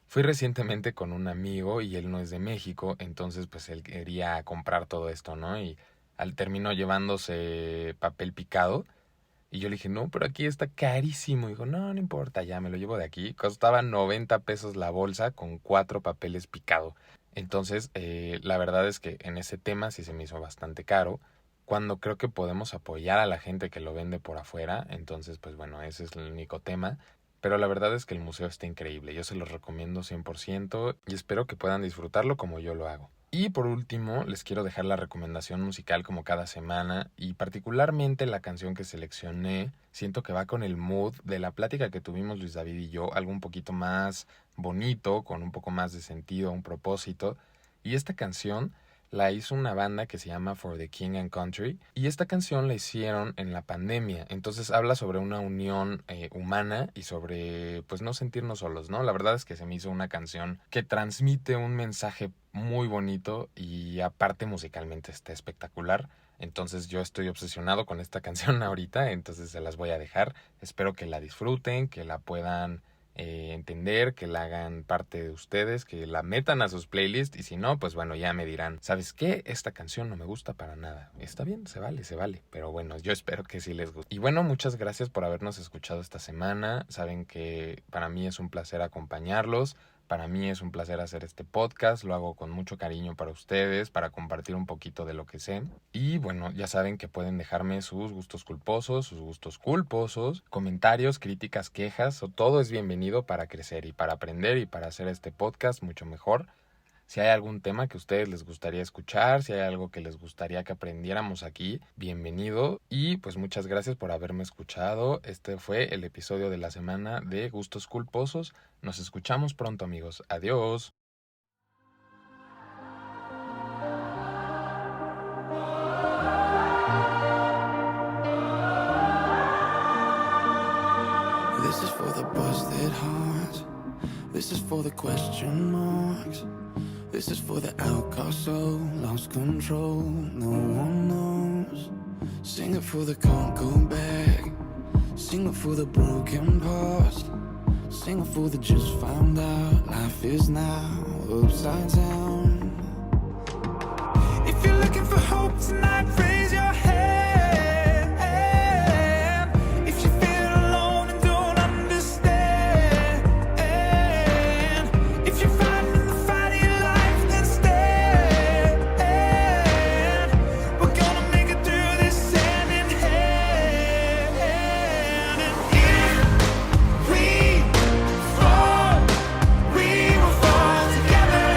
Fui recientemente con un amigo y él no es de México, entonces pues él quería comprar todo esto, ¿no? Y terminó llevándose papel picado. Y yo le dije, no, pero aquí está carísimo. Y dijo, no, no importa, ya me lo llevo de aquí. Costaba 90 pesos la bolsa con 4 papeles picado. Entonces, la verdad es que en ese tema sí se me hizo bastante caro. Cuando creo que podemos apoyar a la gente que lo vende por afuera. Entonces, pues bueno, ese es el único tema. Pero la verdad es que el museo está increíble. Yo se los recomiendo 100% y espero que puedan disfrutarlo como yo lo hago. Y por último, les quiero dejar la recomendación musical como cada semana y particularmente la canción que seleccioné, siento que va con el mood de la plática que tuvimos Luis David y yo, algo un poquito más bonito, con un poco más de sentido, un propósito. Y esta canción la hizo una banda que se llama For the King and Country y esta canción la hicieron en la pandemia, entonces habla sobre una unión humana y sobre pues no sentirnos solos, ¿no? La verdad es que se me hizo una canción que transmite un mensaje muy bonito y aparte musicalmente está espectacular. Entonces yo estoy obsesionado con esta canción ahorita, entonces se las voy a dejar. Espero que la disfruten, que la puedan entender, que la hagan parte de ustedes, que la metan a sus playlists y si no, pues bueno, ya me dirán, ¿sabes qué? Esta canción no me gusta para nada. Está bien, se vale, pero bueno, yo espero que sí les guste. Y bueno, muchas gracias por habernos escuchado esta semana. Saben que para mí es un placer acompañarlos. Para mí es un placer hacer este podcast, lo hago con mucho cariño para ustedes, para compartir un poquito de lo que sé. Y bueno, ya saben que pueden dejarme sus gustos culposos, sus gustos culposos, comentarios, críticas, quejas, o todo es bienvenido para crecer y para aprender y para hacer este podcast mucho mejor. Si hay algún tema que a ustedes les gustaría escuchar, si hay algo que les gustaría que aprendiéramos aquí, bienvenido. Y pues muchas gracias por haberme escuchado. Este fue el episodio de la semana de Gustos Culposos. Nos escuchamos pronto, amigos. Adiós. This is for the busted hearts. This is for the question marks. This is for the outcast soul, lost control, no one knows. Sing it for the can't go back. Sing it for the broken past. Sing it for the just found out. Life is now upside down. If you're looking for hope tonight, raise your hand. If you feel alone and don't understand, if you're fighting the fight of your life, then stand. We're gonna make it through this hand in hand. And if we fall, we will fall together.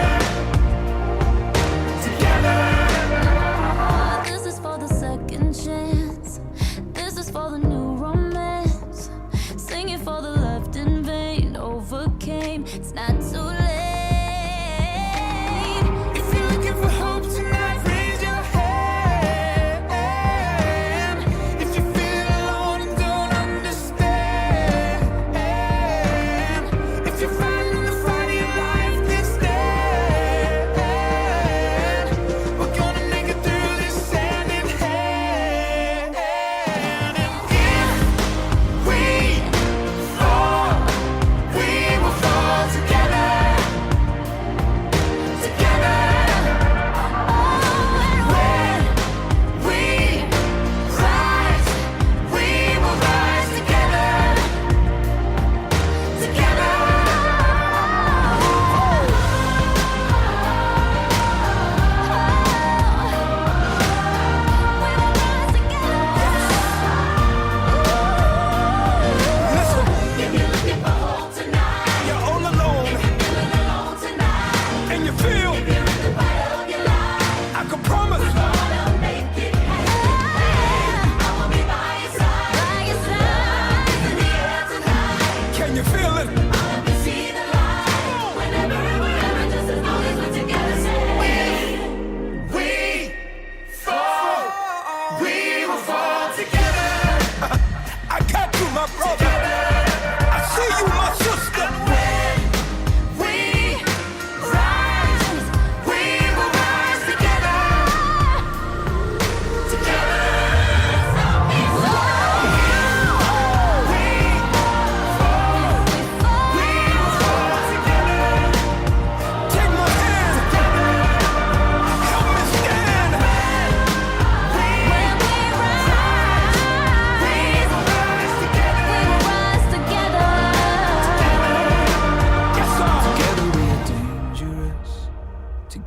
Together. This is for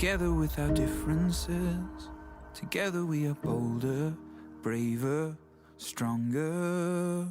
Together with our differences, together we are bolder, braver, stronger.